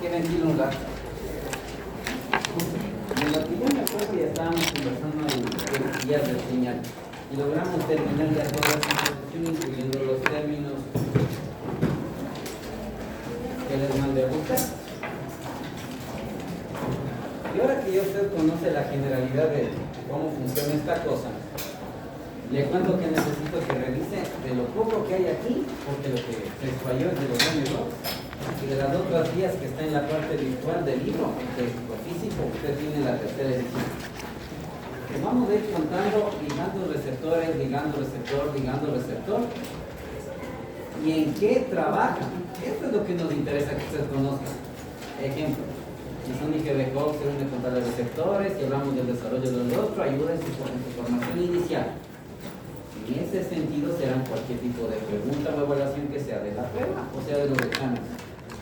que ventila un rato. En lo que yo me acuerdo ya estábamos conversando en días de señal y logramos terminar ya toda la introducción, incluyendo los términos que les mandé a buscar. Y ahora que ya usted conoce la generalidad de cómo funciona esta cosa, le cuento que necesito que revise de lo poco que hay aquí, porque lo que se falló es de los años 2, y de las otras vías que está en la parte virtual del libro, de lo físico, usted tiene la tercera edición. Que vamos a ir contando, ligando receptores, ligando receptor, ligando receptor, y en qué trabajan. Esto es lo que nos interesa que usted conozca. Ejemplo, si son IGB Cox, se une con tales receptores, y hablamos del desarrollo del otro, ayuda en su formación inicial. En ese sentido serán cualquier tipo de pregunta o evaluación que sea de la prueba o sea de los exámenes.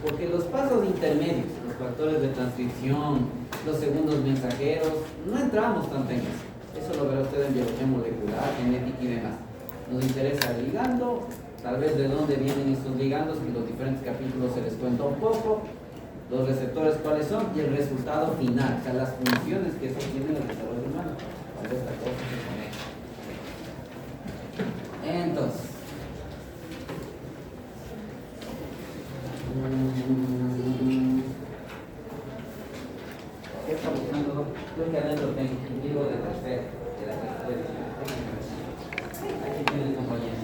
Porque los pasos intermedios, los factores de transcripción, los segundos mensajeros, no entramos tanto en eso. Eso lo verá usted en biología molecular, genética y demás. Nos interesa el ligando, tal vez de dónde vienen estos ligandos, que en los diferentes capítulos se les cuenta un poco, los receptores cuáles son y el resultado final, o sea, las funciones que sostienen el desarrollo humano. Cuando esta cosa se conecta. Entonces, ¿qué está buscando? Creo que adentro tengo un libro de tercera, de la tercera edición. Aquí tiene el compañero.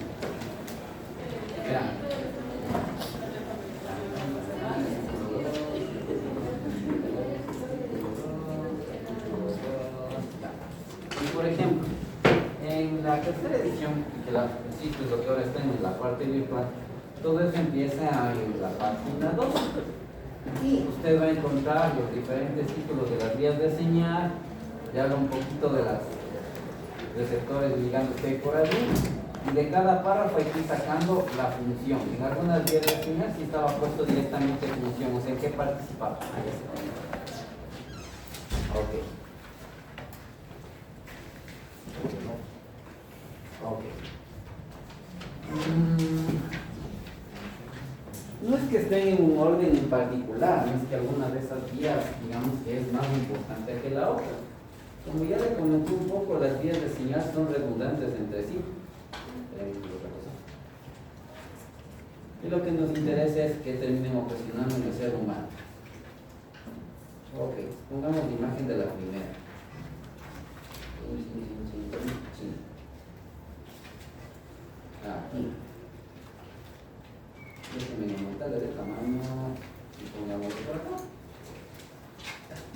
Vean. Y por ejemplo, en la tercera edición, que la insisto, es lo que ahora está en la parte virtual, todo eso empieza en la página 2. Y usted va a encontrar los diferentes títulos de las vías de señal, ya habla un poquito de los receptores ligandos que hay por allí, y de cada párrafo hay que ir sacando la función. En algunas vías de señal sí estaba puesto directamente función, o sea, ¿en qué participaba? Ahí está. Ok. Ok. No es que estén en un orden en particular, no es que alguna de esas vías, digamos que es más importante que la otra. Como ya le comenté un poco, las vías de señal son redundantes entre sí. Y lo que nos interesa es que terminemos cuestionando en el ser humano. Ok, pongamos la imagen de la primera. Sí. Aquí. Déjenme aumentarle de tamaño y pongámoslo por acá.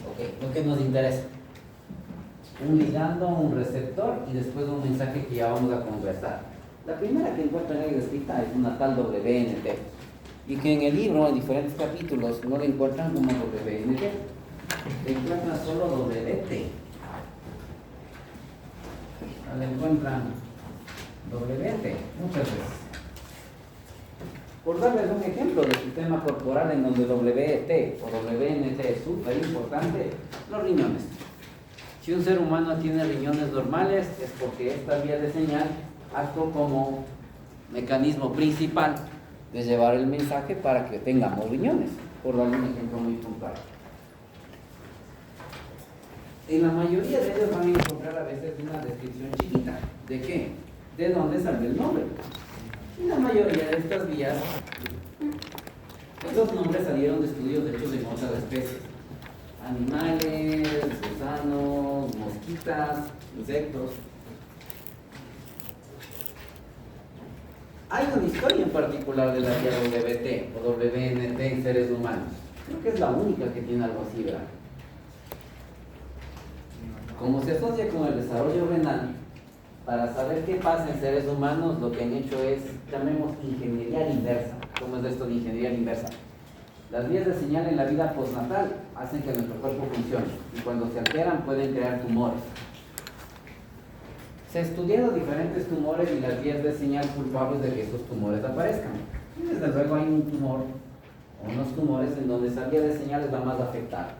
Ok, lo que nos interesa. Un ligando, un receptor y después un mensaje que ya vamos a conversar. La primera que encuentran ahí escrita es una tal WNT. Y que en el libro, en diferentes capítulos, no la encuentran como WNT. Le encuentran solo WT. No le encuentran WT muchas veces. Por darles un ejemplo del sistema corporal en donde WT o WNT es súper importante, los riñones. Si un ser humano tiene riñones normales, es porque esta vía de señal actúa como mecanismo principal de llevar el mensaje para que tengamos riñones, por darle un ejemplo muy puntual. En la mayoría de ellos van a encontrar a veces una descripción chiquita. ¿De qué? ¿De dónde salió el nombre? Y la mayoría de estas vías, estos nombres salieron de estudios hechos en otras especies. Animales, gusanos, mosquitas, insectos. Hay una historia en particular de la vía WT o WNT en seres humanos. Creo que es la única que tiene algo así, ¿verdad? Como se asocia con el desarrollo renal, para saber qué pasa en seres humanos, lo que han hecho es, llamemos ingeniería inversa. ¿Cómo es esto de ingeniería inversa? Las vías de señal en la vida postnatal hacen que nuestro cuerpo funcione y cuando se alteran pueden crear tumores. Se estudiaron diferentes tumores y las vías de señal culpables de que estos tumores aparezcan. Y desde luego hay un tumor o unos tumores en donde esa vía de señal les va más afectada.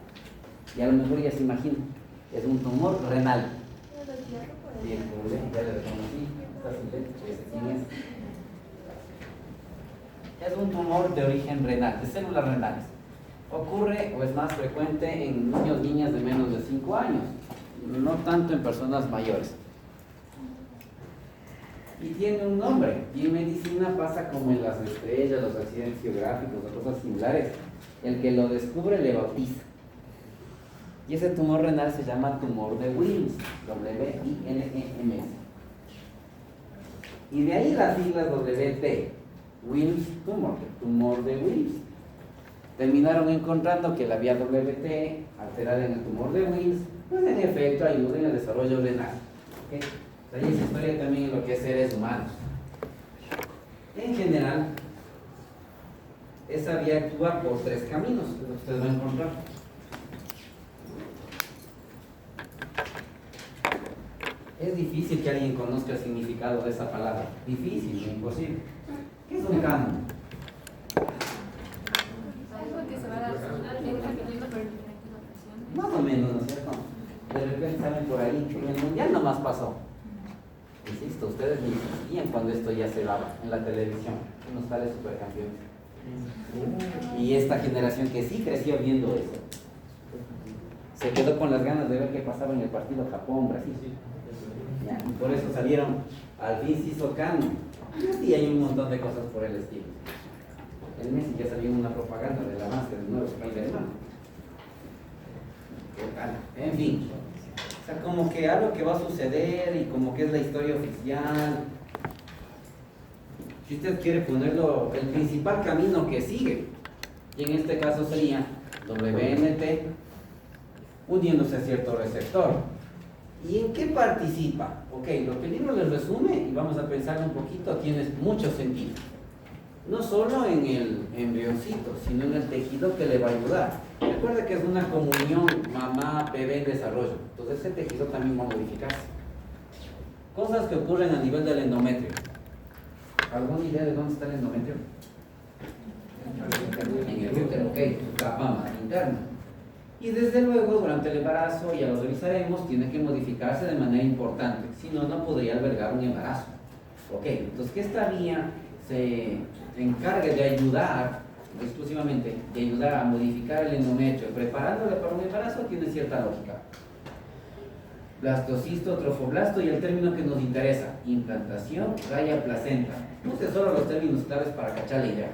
Y a lo mejor ya se imagina, es un tumor renal. Sí, el problema, ya le reconocí, es un tumor de origen renal, de células renales. Ocurre o es más frecuente en niños, niñas de menos de 5 años, no tanto en personas mayores. Y tiene un nombre, y en medicina pasa como en las estrellas, los accidentes geográficos o cosas similares. El que lo descubre le bautiza. Y ese tumor renal se llama tumor de Wilms, W-I-L-E-M-S. Y de ahí las siglas WT, Wilms tumor, tumor de Wilms. Terminaron encontrando que la vía WT, alterada en el tumor de Wilms, pues en efecto ayuda en el desarrollo renal. ¿Okay? Hay esa historia también en lo que es seres humanos. En general, esa vía actúa por 3 caminos, es lo que ustedes van a encontrar. Es difícil que alguien conozca el significado de esa palabra. Difícil, imposible. ¿Qué es un canon? Más o menos, ¿no es cierto? De repente salen por ahí que en el mundial nomás pasó. Insisto, ustedes ni existían cuando esto ya se daba en la televisión, unos tales supercampeones. Y esta generación que sí creció viendo eso, se quedó con las ganas de ver qué pasaba en el partido Japón-Brasil. Y por eso salieron, al fin se hizo canon. Y hay un montón de cosas por el estilo. El Messi ya salió en una propaganda de la máscara del nuevo Spider-Man. En fin. O sea, como que algo que va a suceder y como que es la historia oficial. Si usted quiere ponerlo, el principal camino que sigue, y en este caso sería WNT, uniéndose a cierto receptor. ¿Y en qué participa? Ok, lo que el libro les resume, y vamos a pensar un poquito, tiene mucho sentido. No solo en el embrioncito, sino en el tejido que le va a ayudar. Recuerde que es una comunión mamá-bebé en desarrollo. Entonces ese tejido también va a modificarse. Cosas que ocurren a nivel del endometrio. ¿Alguna idea de dónde está el endometrio? En el útero, ok, la mama interna. Y desde luego, durante el embarazo, ya lo revisaremos, tiene que modificarse de manera importante. Si no, no podría albergar un embarazo. Ok, entonces que esta vía se encargue de ayudar, exclusivamente, de ayudar a modificar el endometrio, preparándole para un embarazo, tiene cierta lógica. Blastocisto, trofoblasto y el término que nos interesa, implantación, raya, placenta. No sé solo los términos claves para cachar la idea.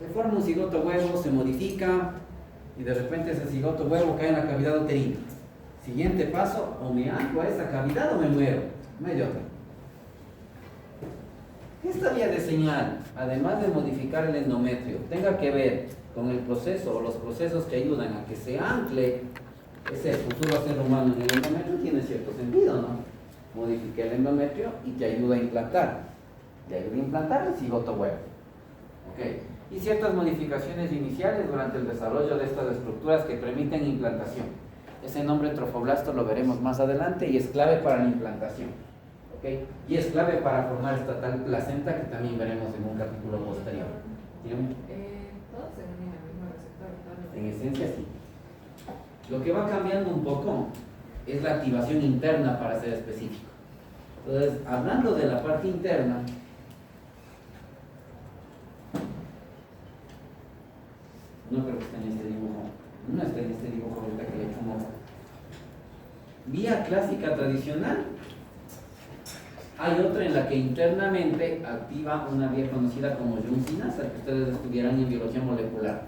Se forma un cigoto huevo, se modifica y de repente ese cigoto huevo cae en la cavidad uterina. Siguiente paso, o me anclo a esa cavidad o me muero. No hay de otra. Esta vía de señal, además de modificar el endometrio, tenga que ver con el proceso o los procesos que ayudan a que se ancle ese futuro ser humano en el endometrio, tiene cierto sentido, ¿no? Modifique el endometrio y te ayuda a implantar. Te ayuda a implantar el cigoto huevo. ¿Okay? Y ciertas modificaciones iniciales durante el desarrollo de estas estructuras que permiten implantación. Ese nombre trofoblasto lo veremos más adelante y es clave para la implantación. ¿Okay? Y es clave para formar esta tal placenta que también veremos en un capítulo posterior. Todos tienen el mismo receptor. En esencia sí. Lo que va cambiando un poco es la activación interna, para ser específico. Entonces, hablando de la parte interna, no creo que esté en este dibujo, no está en este dibujo ahorita que le he hecho un ojo. Vía clásica tradicional, hay otra en la que internamente activa una vía conocida como juncinasa, que ustedes estudiarán en biología molecular.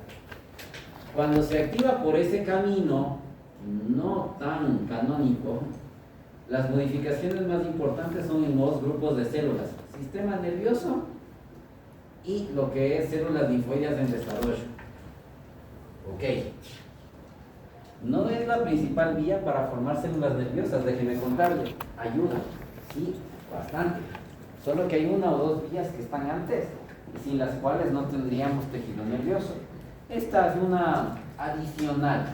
Cuando se activa por ese camino, no tan canónico, las modificaciones más importantes son en dos grupos de células: sistema nervioso y lo que es células linfoides en desarrollo. Ok. No es la principal vía para formar células nerviosas, déjenme contarle. Ayuda, sí, bastante. Solo que hay una o dos vías que están antes, sin las cuales no tendríamos tejido nervioso. Esta es una adicional.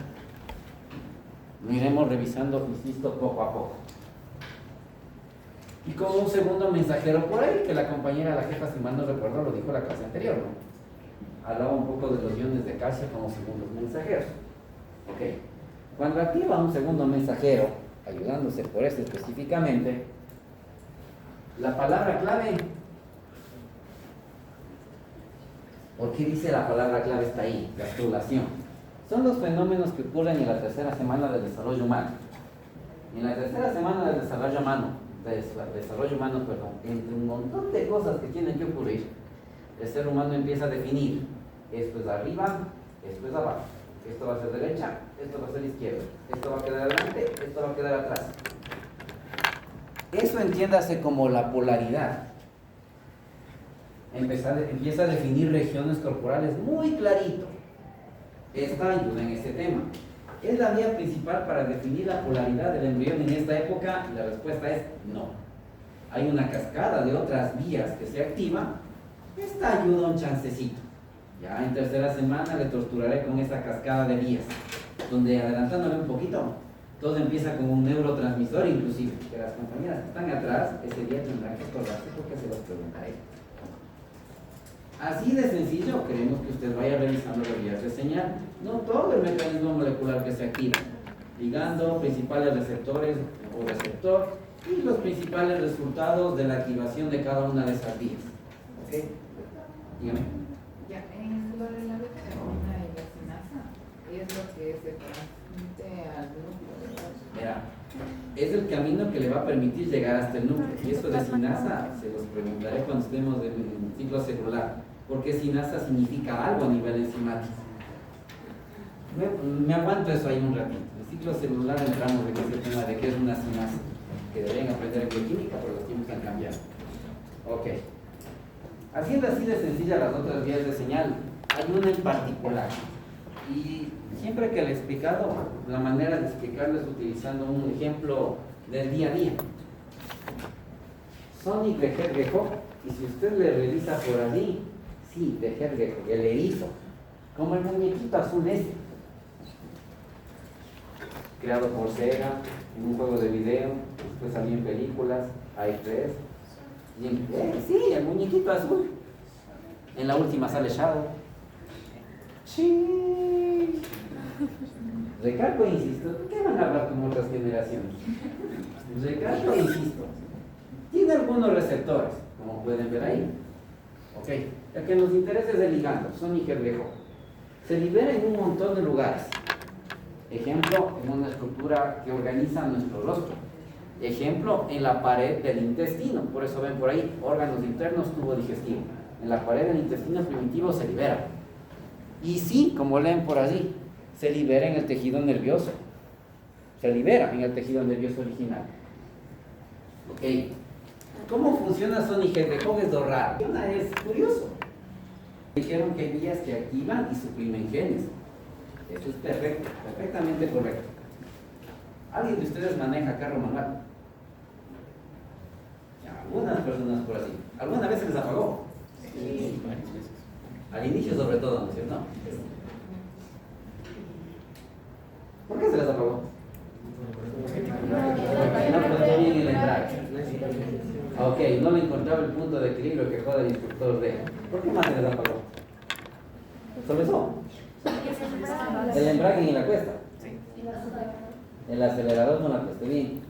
Lo iremos revisando, insisto, poco a poco. Y con un segundo mensajero por ahí, que la compañera, la jefa, si mal no recuerdo, lo dijo la clase anterior, ¿no? Hablaba un poco de los iones de calcio como segundos mensajeros. Ok. Cuando activa un segundo mensajero, ayudándose por este específicamente, la palabra clave ¿Por qué dice la palabra clave está ahí? Gastrulación. Son los fenómenos que ocurren en la tercera semana del desarrollo humano. En la tercera semana del desarrollo humano, entre un montón de cosas que tienen que ocurrir, el ser humano empieza a definir: esto es arriba, esto es abajo, esto va a ser derecha, esto va a ser izquierda, esto va a quedar adelante, esto va a quedar atrás. Eso entiéndase como la polaridad. Empieza a definir regiones corporales muy clarito. Esta ayuda en este tema. ¿Es la vía principal para definir la polaridad del embrión en esta época? La respuesta es no. Hay una cascada de otras vías que se activa. Esta ayuda un chancecito. Ya en tercera semana le torturaré con esta cascada de vías, donde, adelantándole un poquito, todo empieza con un neurotransmisor inclusive, que las compañeras que están atrás ese día tendrán que acordarse porque se los preguntaré. Así de sencillo, queremos que usted vaya revisando las vías de señal, no todo el mecanismo molecular que se activa, ligando, principales receptores o receptor y los principales resultados de la activación de cada una de esas vías. ¿Ok? Dígame. Ya, en lo de la vitamina y la sinasa, es lo que se transmite al núcleo, ¿verdad? Mira, es el camino que le va a permitir llegar hasta el núcleo. Y eso de sinasa se los preguntaré cuando estemos en el ciclo celular, porque sinasa significa algo a nivel enzimático. Me aguanto eso ahí un ratito. En el ciclo celular entramos en ese tema de qué es una sinasa, que deberían aprender en bioquímica, pero los tiempos han cambiado. Ok. Haciendo así de sencilla las otras vías de señal, hay una en particular. Y siempre que le he explicado, la manera de explicarlo es utilizando un ejemplo del día a día. Sonic de Hedgehog, y si usted le revisa por allí, sí, de Hedgehog, el erizo, como el muñequito azul ese, creado por Sega, en un juego de video, después salió en películas, hay tres. Sí, el muñequito azul. En la última sale Shadow. Sí. Recalco e insisto, ¿por qué van a hablar como otras generaciones? Recalco e insisto. Tiene algunos receptores, como pueden ver ahí. Ok. El que nos interesa es el ligando, Sonic Hedgehog. Se libera en un montón de lugares. Ejemplo, en una estructura que organiza nuestro rostro. Ejemplo, en la pared del intestino. Por eso ven por ahí, órganos internos, tubo digestivo. En la pared del intestino primitivo se libera. Y sí, como leen por allí, se libera en el tejido nervioso. Se libera en el tejido nervioso original. Ok. ¿Cómo funciona Sonic Hedgehog? Es lo raro. Es curioso. Dijeron que hay vías que activan y suprimen genes. Eso es perfecto, perfectamente correcto. ¿Alguien de ustedes maneja carro manual? Ya, algunas personas por así. ¿Alguna vez se les apagó? Sí. Al inicio sobre todo, ¿no es cierto? ¿Por qué se les apagó? Porque no puso bien el embrague. Ok, no le encontraba el punto de equilibrio que jode el instructor de... ¿Por qué más se les apagó? ¿Sobre eso? El embrague y la cuesta. El acelerador no la cuesta bien.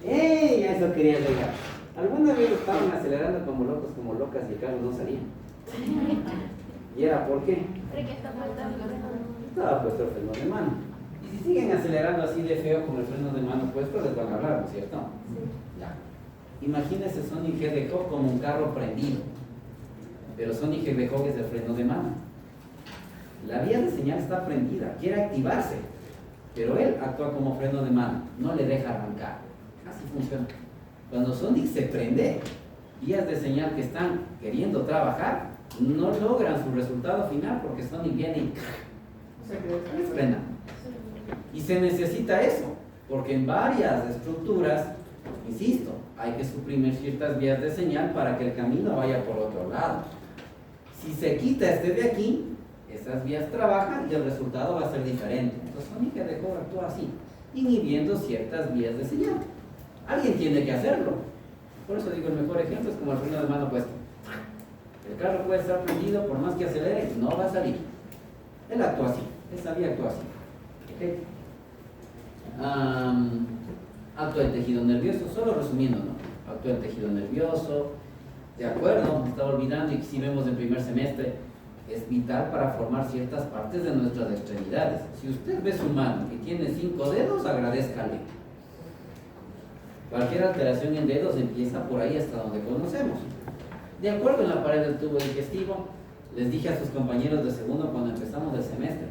¡Ey! A eso quería llegar. ¿Alguna vez estaban acelerando como locos, como locas y el carro no salía? ¿Y era por qué? Estaba puesto el freno de mano. Y si siguen acelerando así de feo con el freno de mano puesto, les van a hablar, ¿no es cierto? Sí. Ya. Imagínense Sonic Hedgehog como un carro prendido. Pero Sonic Hedgehog es el freno de mano. La vía de señal está prendida, quiere activarse, pero él actúa como freno de mano, no le deja arrancar. Así funciona. Cuando Sonic se prende, vías de señal que están queriendo trabajar no logran su resultado final porque Sonic viene y les frena. Y se necesita eso, porque en varias estructuras, insisto, hay que suprimir ciertas vías de señal para que el camino vaya por otro lado. Si se quita este de aquí, esas vías trabajan y el resultado va a ser diferente. Entonces Sonic Hedgehog actúa así, inhibiendo ciertas vías de señal. Alguien tiene que hacerlo. Por eso digo, el mejor ejemplo es como el freno de mano puesto. El carro puede estar prendido, por más que acelere, no va a salir. Él actúa así, esa vía actúa así. ¿Okay? Actúa el tejido nervioso, solo resumiendo, ¿no? Actúa el tejido nervioso, De acuerdo, me estaba olvidando, y si vemos en primer semestre, es vital para formar ciertas partes de nuestras extremidades. Si usted ve su mano que tiene 5 dedos, agradézcale. Cualquier alteración en dedos empieza por ahí hasta donde conocemos. De acuerdo, en la pared del tubo digestivo, les dije a sus compañeros de segundo cuando empezamos el semestre,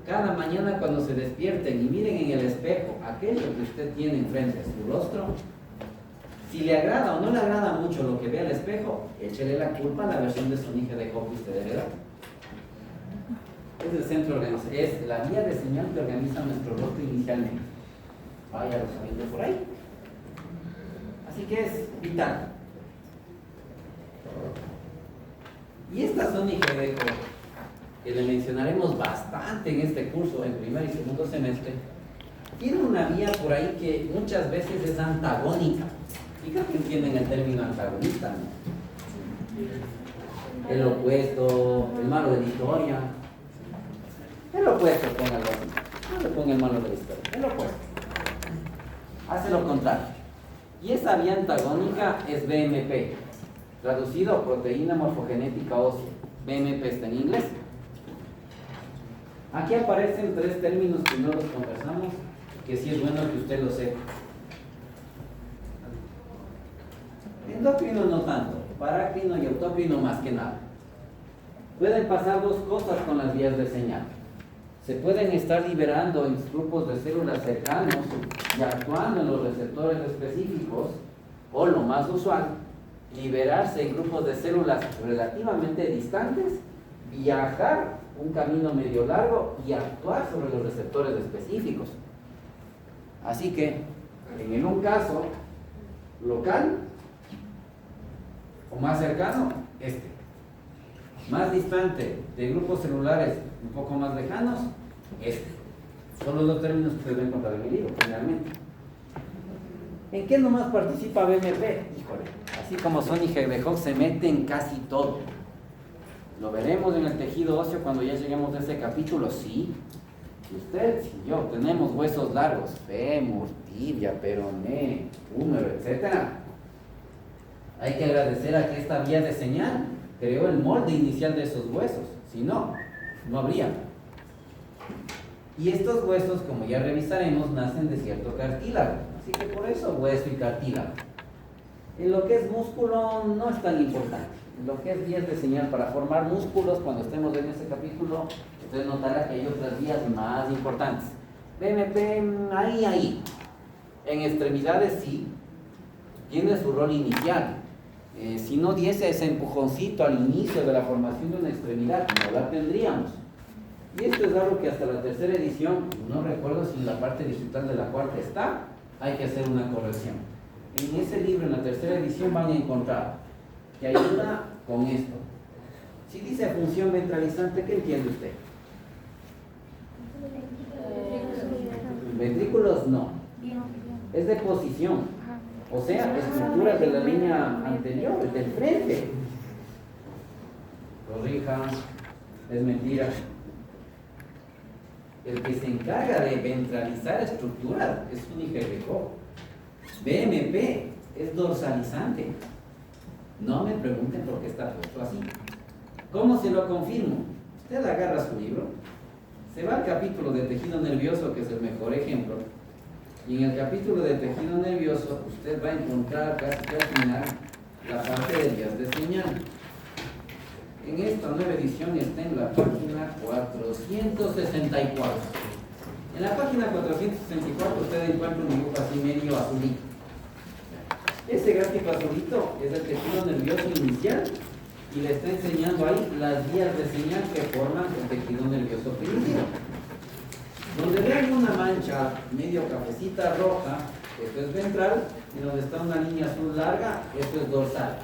cada mañana cuando se despierten y miren en el espejo aquello que usted tiene enfrente de su rostro, si le agrada o no le agrada mucho lo que ve al espejo, échele la culpa a la versión de Sonige de Hope que usted heredó. Es el centro organizador, es la vía de señal que organiza nuestro rostro inicialmente. Váyalo sabiendo por ahí. Así que es vital. Y esta Sonige de Hope, que le mencionaremos bastante en este curso, en primer y segundo semestre, tiene una vía por ahí que muchas veces es antagónica. Y creo que entienden el término antagonista, ¿no? El opuesto, el malo de la historia. El opuesto, póngalo así. No le ponga el malo de la historia, el opuesto. Hace lo contrario. Y esa vía antagónica es BMP, traducido proteína morfogenética ósea. BMP está en inglés. Aquí aparecen 3 términos que no los conversamos, que sí es bueno que usted lo sepa. Endocrino no tanto, parácrino y autócrino más que nada. Pueden pasar 2 cosas con las vías de señal. Se pueden estar liberando en grupos de células cercanos y actuando en los receptores específicos, o lo más usual, liberarse en grupos de células relativamente distantes, viajar un camino medio largo y actuar sobre los receptores específicos. Así que, en un caso local o más cercano, más distante de grupos celulares un poco más lejanos, son los 2 términos que ustedes ven encontrar en mi libro, generalmente. ¿En qué nomás participa BMP? Híjole, así como Sonige de Hope se mete en casi todo. Lo veremos en el tejido óseo cuando ya lleguemos a ese capítulo, sí. Usted y yo tenemos huesos largos, fémur, tibia, peroné, húmero, etc. Hay que agradecer a que esta vía de señal creó el molde inicial de esos huesos. Si no, no habría. Y estos huesos, como ya revisaremos, nacen de cierto cartílago. Así que por eso hueso y cartílago. En lo que es músculo no es tan importante. En lo que es vías de señal para formar músculos, cuando estemos en ese capítulo, usted notará que hay otras vías más importantes. BMP, ahí. En extremidades sí, tiene su rol inicial. Si no diese ese empujoncito al inicio de la formación de una extremidad, no la tendríamos. Y esto es algo que hasta la 3ª edición, no recuerdo si en la parte digital de la 4ª está, hay que hacer una corrección. En ese libro, en la 3ª edición, van a encontrar que ayuda con esto. Si dice función ventralizante, ¿qué entiende usted? Ventrículos no. Es de posición. O sea, estructuras de la línea anterior, del frente. Corrija, es mentira. El que se encarga de ventralizar estructuras es un IGRCO. BMP es dorsalizante. No me pregunten por qué está puesto así. ¿Cómo se lo confirmo? Usted agarra su libro, se va al capítulo de tejido nervioso, que es el mejor ejemplo, y en el capítulo de tejido nervioso usted va a encontrar casi al final la parte de vías de señal. En esta nueva edición está en la página 464. En la página 464 usted encuentra un dibujo así medio azulito. Ese gráfico azulito es el tejido nervioso inicial y le está enseñando ahí las vías de señal que forman el tejido nervioso primitivo. Donde vean una mancha medio cafecita roja, esto es ventral, y donde está una línea azul larga, esto es dorsal.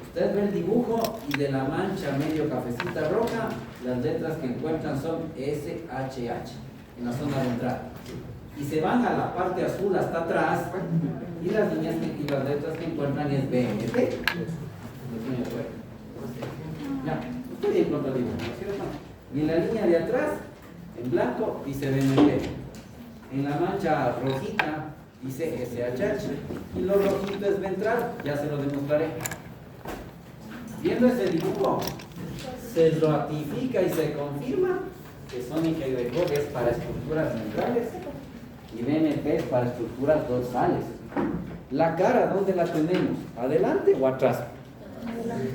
Usted ve el dibujo y de la mancha medio cafecita roja, las letras que encuentran son SHH, en la zona ventral. Y se van a la parte azul hasta atrás, y las líneas y las letras que encuentran es BMP. Ya, usted ya encontró el dibujo, ¿no es cierto? Y en la línea de atrás, en blanco, dice BMP. En la mancha rojita dice SHH. Y lo rojito es ventral, ya se lo demostraré. Viendo ese dibujo, se ratifica y se confirma que Sónica y de Koch es para estructuras centrales y BMP es para estructuras dorsales. La cara, ¿dónde la tenemos? ¿Adelante o atrás?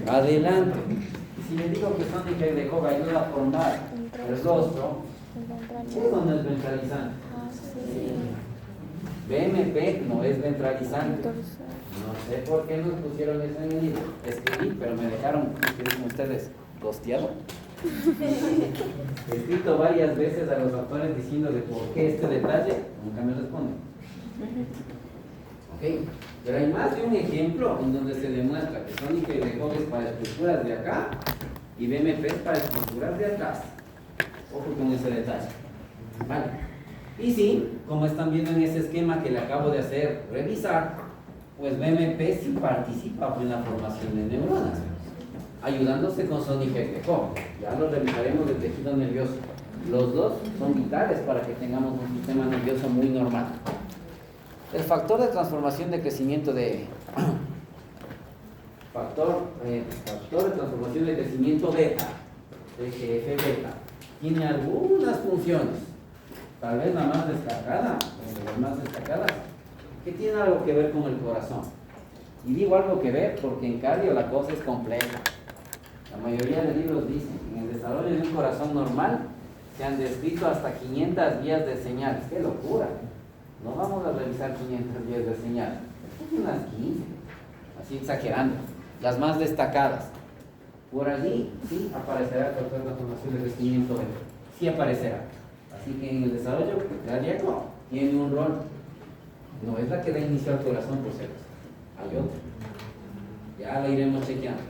Adelante. Y si le digo que Sónica y de Koch ayuda a formar el rostro, ¿eso no es ventralizante? BMP no es ventralizante. No sé por qué nos pusieron eso en el libro. Escribí, pero me dejaron, ¿qué dicen ustedes? Gosteado. He escrito varias veces a los autores diciendo de por qué este detalle, nunca me responden. Ok, pero hay más de un ejemplo en donde se demuestra que Sónica y de Koch es para estructuras de acá y BMP es para estructuras de atrás. Ojo con ese detalle. Vale. Y sí, como están viendo en ese esquema que le acabo de hacer revisar, pues BMP sí participa en la formación de neuronas, ayudándose con Sónica y de Koch. Ya lo revisaremos del tejido nervioso. Los dos son vitales para que tengamos un sistema nervioso muy normal. El factor de transformación de crecimiento de factor de transformación de crecimiento beta, TGF beta, tiene algunas funciones, tal vez la más destacada, las más destacadas, que tiene algo que ver con el corazón. Y digo algo que ver porque en cardio la cosa es compleja. La mayoría de libros dicen que en el desarrollo de un corazón normal se han descrito hasta 500 vías de señales. ¡Qué locura! No vamos a revisar 500 vías de señales, unas 15, así exagerando, las más destacadas. Por allí sí aparecerá el factor de transformación de crecimiento beta, sí aparecerá. Así que en el desarrollo cardíaco tiene un rol. No es la que da inicio al corazón, por cierto. Hay otra. Ya la iremos chequeando.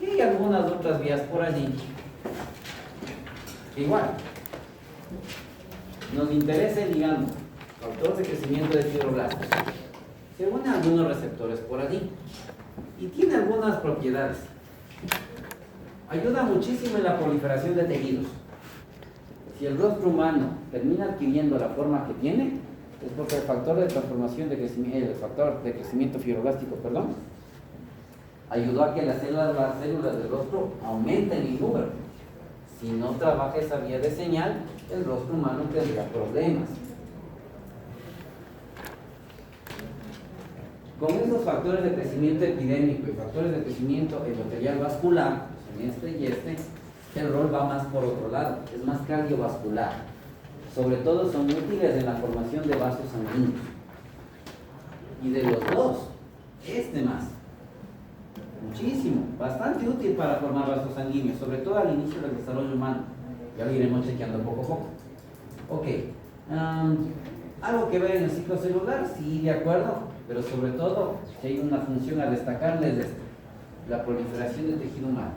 Y hay algunas otras vías por allí. Igual. Nos interesa el ligando, factor de crecimiento de fibroblastos. Se unen algunos receptores por allí. Y tiene algunas propiedades. Ayuda muchísimo en la proliferación de tejidos. Si el rostro humano termina adquiriendo la forma que tiene, es porque el factor de transformación de crecimiento, el factor de crecimiento fibroblástico, ayudó a que las células del rostro aumenten en número. Si no trabaja esa vía de señal, el rostro humano tendrá problemas. Con esos factores de crecimiento epidémico y factores de crecimiento endotelial vascular, en este y este, el rol va más por otro lado, es más cardiovascular. Sobre todo son útiles en la formación de vasos sanguíneos. Y de los dos, este más. Muchísimo, bastante útil para formar vasos sanguíneos, sobre todo al inicio del desarrollo humano. Ya lo iremos chequeando poco a poco. Ok, algo que ver en el ciclo celular, sí, de acuerdo, pero sobre todo, que hay una función a destacarles de esto, la proliferación del tejido humano.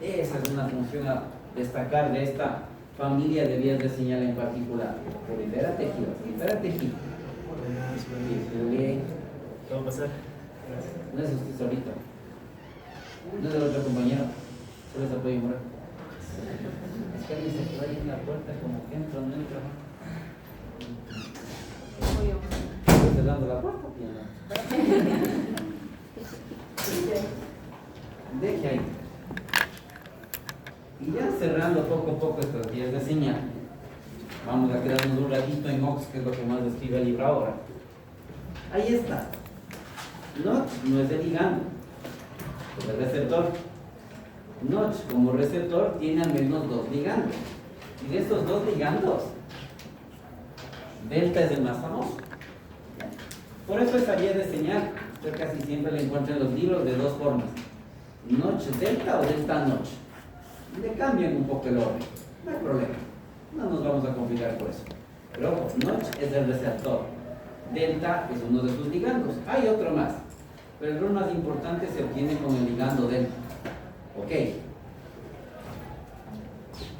Esa es una función a destacar de esta familia de vías de señal en particular. Prolifera tejido, prolifera tejido. ¿Qué va a pasar? No es usted solito. No es el otro compañero. Solo se puede morar. Es que alguien se quedó ahí en la puerta como que entra o no entra. ¿Estoy cerrando la puerta? Deje ahí. Y ya cerrando poco a poco estas vías de señal, vamos a quedarnos un ratito en OX, que es lo que más describe el libro ahora. Ahí está. Notch no es el ligando, es el receptor. Notch como receptor tiene al menos dos ligandos. Y de estos dos ligandos, delta es el más famoso. Por eso esa vía de señal, usted casi siempre la encuentra en los libros de dos formas: Notch delta o delta notch. Le cambian un poco el orden, no hay problema, no nos vamos a complicar por eso. Pero ojo, notch es el receptor, delta es uno de sus ligandos, hay otro más, pero el rol más importante se obtiene con el ligando delta. Ok,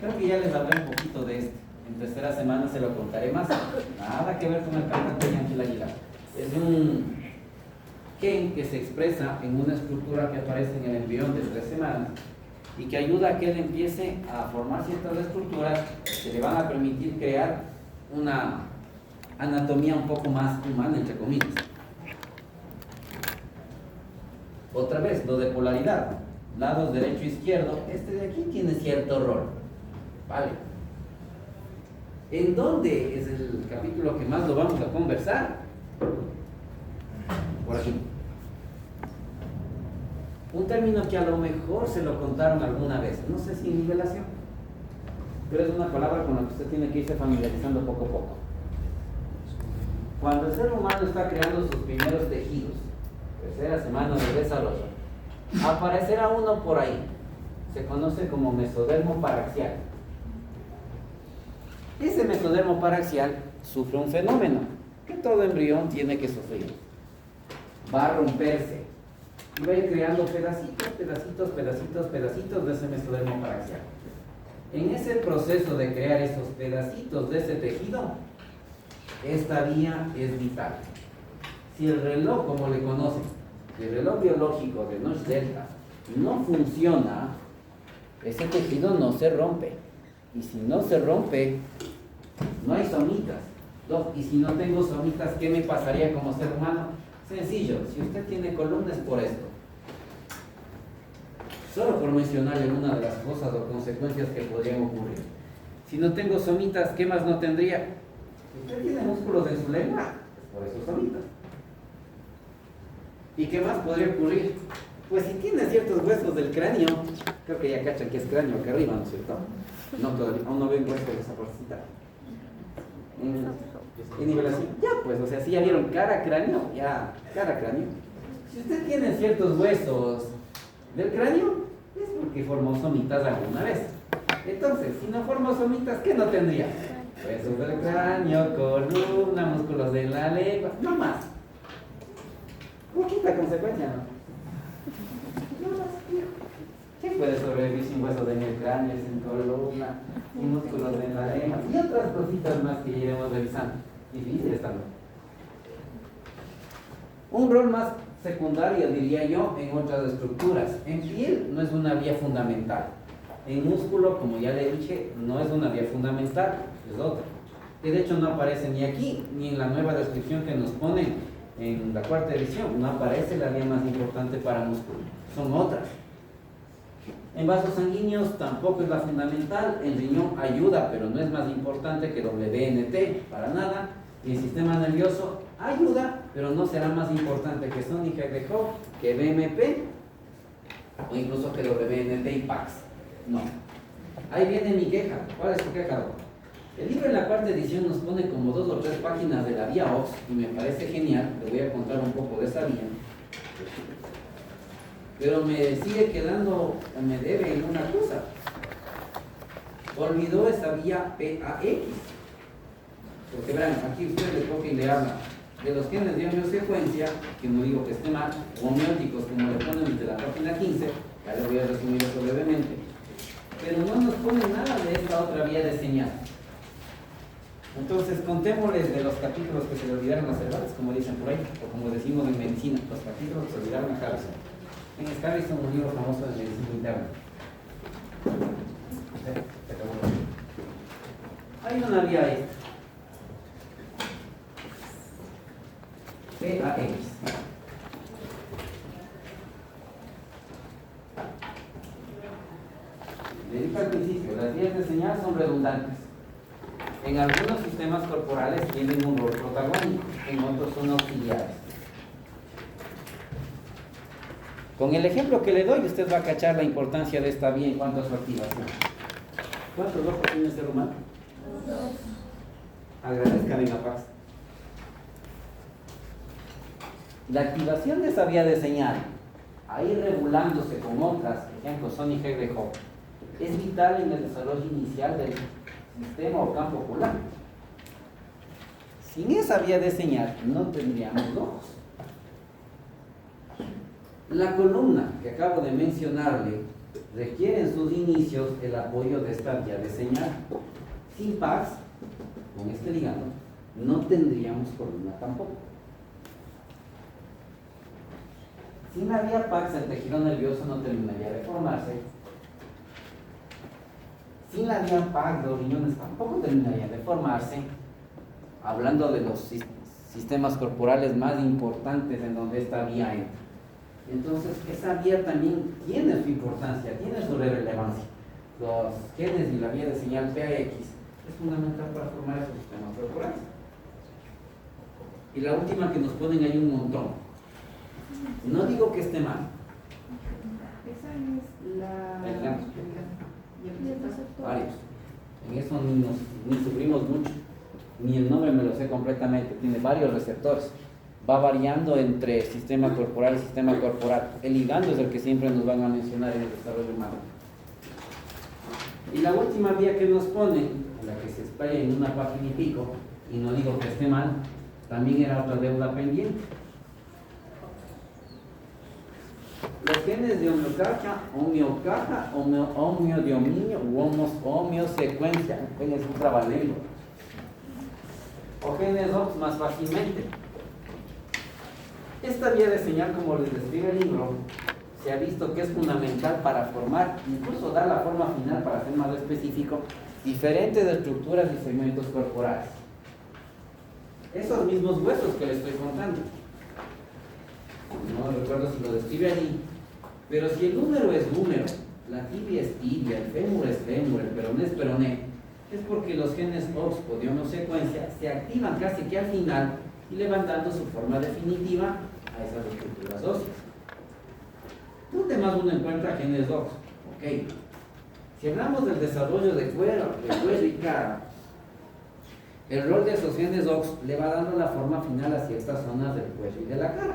creo que ya les hablé un poquito de este, en tercera semana se lo contaré más. Nada que ver con el cantante Ángel Aguilar, es un gen que se expresa en una estructura que aparece en el embrión de 3 semanas y que ayuda a que él empiece a formar ciertas estructuras que le van a permitir crear una anatomía un poco más humana, entre comillas. Otra vez, lo de polaridad, lados derecho e izquierdo, este de aquí tiene cierto rol, ¿vale? ¿En dónde es el capítulo que más lo vamos a conversar? Por aquí. Un término que a lo mejor se lo contaron alguna vez, no sé si nivelación, pero es una palabra con la que usted tiene que irse familiarizando poco a poco. Cuando el ser humano está creando sus primeros tejidos, tercera semana de desarrollo, aparecerá uno por ahí, se conoce como mesodermo paraxial. Ese mesodermo paraxial sufre un fenómeno que todo embrión tiene que sufrir. Va a romperse y va a ir creando pedacitos de ese mesodermo paraxial. En ese proceso de crear esos pedacitos de ese tejido, esta vía es vital. Si el reloj, como le conocen, el reloj biológico de Noche Delta no funciona, ese tejido no se rompe. Y si no se rompe, no hay somitas. Y si no tengo somitas, ¿qué me pasaría como ser humano? Sencillo, si usted tiene columnas por esto, solo por mencionarle una de las cosas o consecuencias que podrían ocurrir. Si no tengo somitas, ¿qué más no tendría? Si usted tiene músculos en su lengua, es por esos somitas. ¿Y qué más podría ocurrir? Pues si tiene ciertos huesos del cráneo, creo que ya cachan que es cráneo acá arriba, ¿no es cierto? No, todavía, aún no ven huesos de esa partecita. En nivelación, ya pues, o sea, si ya vieron cara cráneo, ya, cara cráneo. Si usted tiene ciertos huesos del cráneo, es porque formó somitas alguna vez. Entonces, si no formó somitas, ¿qué no tendría? Huesos del cráneo, columna, músculos de la lengua, no más. Poquita consecuencia, ¿no? No más, hijo. ¿Quién puede sobrevivir sin huesos en el cráneo, sin columna, sin músculos en la lengua? Y otras cositas más que iremos revisando. Difícil está, ¿no? Un rol más secundario, diría yo, en otras estructuras. En piel no es una vía fundamental. En músculo, como ya le dije, no es una vía fundamental, es otra. Que de hecho no aparece ni aquí, ni en la nueva descripción que nos ponen en la cuarta edición. No aparece la vía más importante para músculo. Son otras. En vasos sanguíneos tampoco es la fundamental. El riñón ayuda, pero no es más importante que WNT, para nada. Y el sistema nervioso ayuda, pero no será más importante que Sony Hedgehog, que BMP, o incluso que WNT y PAX. No. Ahí viene mi queja. ¿Cuál es tu queja? El libro en la cuarta edición nos pone como 2 o 3 páginas de la vía OX y me parece genial. Le voy a contar un poco de esa vía. Pero me sigue quedando, me debe en una cosa. Olvidó esa vía PAX. Porque verán, aquí usted le coge y le habla de los genes de homeosecuencia, que no digo que esté mal, homeóticos, como le ponen desde la página 15, ya les voy a resumir eso brevemente. Pero no nos pone nada de esta otra vía de señal. Entonces, contémosles de los capítulos que se le olvidaron a Cervantes, como dicen por ahí, o como decimos en medicina, los capítulos que se olvidaron a Harrison. En Harrison, un libro famoso de medicina interna. Hay una vía ahí. PAX. Le dije al principio, las vías de señal son redundantes. En algunos sistemas corporales tienen un rol protagónico, en otros son auxiliares. Con el ejemplo que le doy, usted va a cachar la importancia de esta vía en cuanto a su activación. ¿Cuántos ojos tiene el ser humano? Agradezcan a Paz. La activación de esa vía de señal, ahí regulándose con otras, por ejemplo, Sony Hedgehog, es vital en el desarrollo inicial del sistema o campo ocular. Sin esa vía de señal no tendríamos ojos. La columna que acabo de mencionarle requiere en sus inicios el apoyo de esta vía de señal. Sin PAX, con este ligando, no tendríamos columna tampoco. Sin la vía PAX, el tejido nervioso no terminaría de formarse. Sin la vía PAX, los riñones tampoco terminarían de formarse. Hablando de los sistemas corporales más importantes en donde esta vía entra. Entonces, esa vía también tiene su importancia, tiene su relevancia. Los genes y la vía de señal PAX es fundamental para formar esos sistemas corporales. Y la última que nos ponen ahí un montón. No digo que esté mal. Esa es la... El GAN. Y el receptor. Varios. En eso ni sufrimos mucho. Ni el nombre me lo sé completamente. Tiene varios receptores. Va variando entre sistema corporal y sistema corporal. El ligando es el que siempre nos van a mencionar en el desarrollo humano. Y la última vía que nos ponen, en la que se explaya en una página y pico, y no digo que esté mal, también era otra deuda pendiente. Los genes de homeocaja, homeodiominio u homeosecuencia, genes ultravalendo, o genes OX más fácilmente. Esta vía de señal, como les describe el libro, se ha visto que es fundamental para formar, incluso dar la forma final, para ser más específico, diferentes estructuras y segmentos corporales. Esos mismos huesos que les estoy contando. No recuerdo si lo describe allí, pero si el húmero es húmero, la tibia es tibia, el fémur es fémur, el peroné es peroné, es porque los genes OX de homeosecuencia se activan casi que al final y le van dando su forma definitiva a esas estructuras óseas. ¿Dónde más uno encuentra genes OX? Ok. Si hablamos del desarrollo de cuello y cara, el rol de esos genes OX le va dando la forma final a ciertas zonas del cuello y de la cara.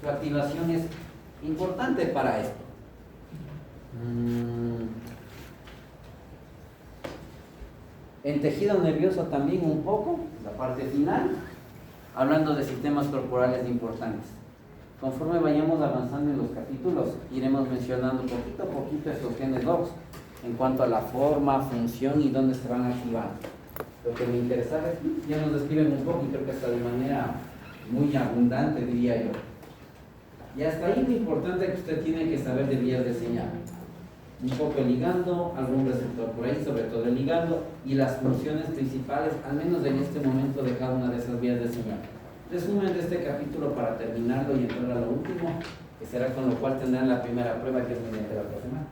Su activación es importante para esto. En tejido nervioso también un poco, la parte final, hablando de sistemas corporales importantes. Conforme vayamos avanzando en los capítulos, iremos mencionando poquito a poquito estos genes OX en cuanto a la forma, función y dónde se van activando. Lo que me interesaba es, ya nos describen un poco y creo que hasta de manera muy abundante, diría yo. Y hasta ahí lo importante que usted tiene que saber de vías de señal. Un poco el ligando, algún receptor por ahí, sobre todo el ligando, y las funciones principales, al menos en este momento, de cada una de esas vías de señal. Resumen de este capítulo para terminarlo y entrar a lo último, que será con lo cual tendrán la primera prueba, que es mediante la otra semana.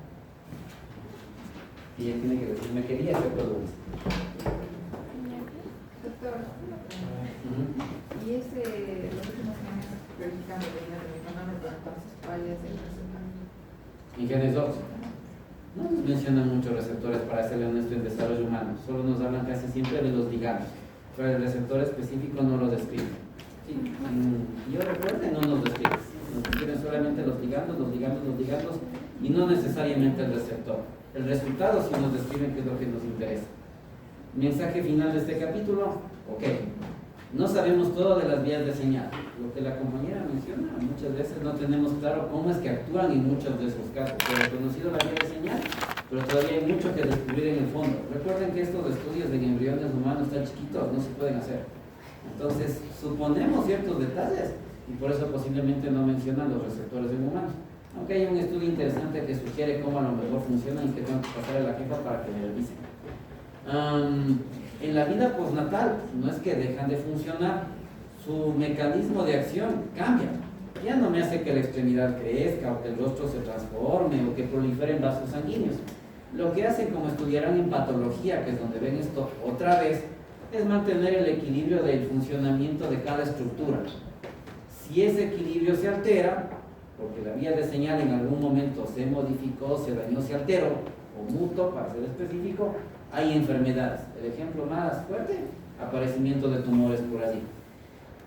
Y ella tiene que decir, me quería hacer preguntas. Doctor, y ese, los últimos genes verificando de entonces, ¿cuál es el receptor? ¿Y genes OX? No nos mencionan muchos receptores, para ser honesto, en desarrollo humano. Solo nos hablan casi siempre de los ligandos, pero el receptor específico no lo describe. Sí, yo recuerdo, no nos describen. Nos describen solamente los ligandos, y no necesariamente el receptor. El resultado sí nos describen qué es lo que nos interesa. Mensaje final de este capítulo, ok. No sabemos todo de las vías de señal. Lo que la compañera menciona, muchas veces no tenemos claro cómo es que actúan en muchos de esos casos. Se ha conocido la vía de señal, pero todavía hay mucho que descubrir en el fondo. Recuerden que estos estudios de embriones humanos tan chiquitos no se pueden hacer. Entonces, suponemos ciertos detalles y por eso posiblemente no mencionan los receptores en humanos. Aunque hay un estudio interesante que sugiere cómo a lo mejor funcionan y que tengo que pasar a la jefa para que me revisen. En la vida postnatal no es que dejan de funcionar, su mecanismo de acción cambia. Ya no me hace que la extremidad crezca o que el rostro se transforme o que proliferen vasos sanguíneos. Lo que hacen, como estudiarán en patología, que es donde ven esto otra vez, es mantener el equilibrio del funcionamiento de cada estructura. Si ese equilibrio se altera, porque la vía de señal en algún momento se modificó, se dañó, se alteró, o mutó, para ser específico, hay enfermedades. El ejemplo más fuerte, aparecimiento de tumores por allí.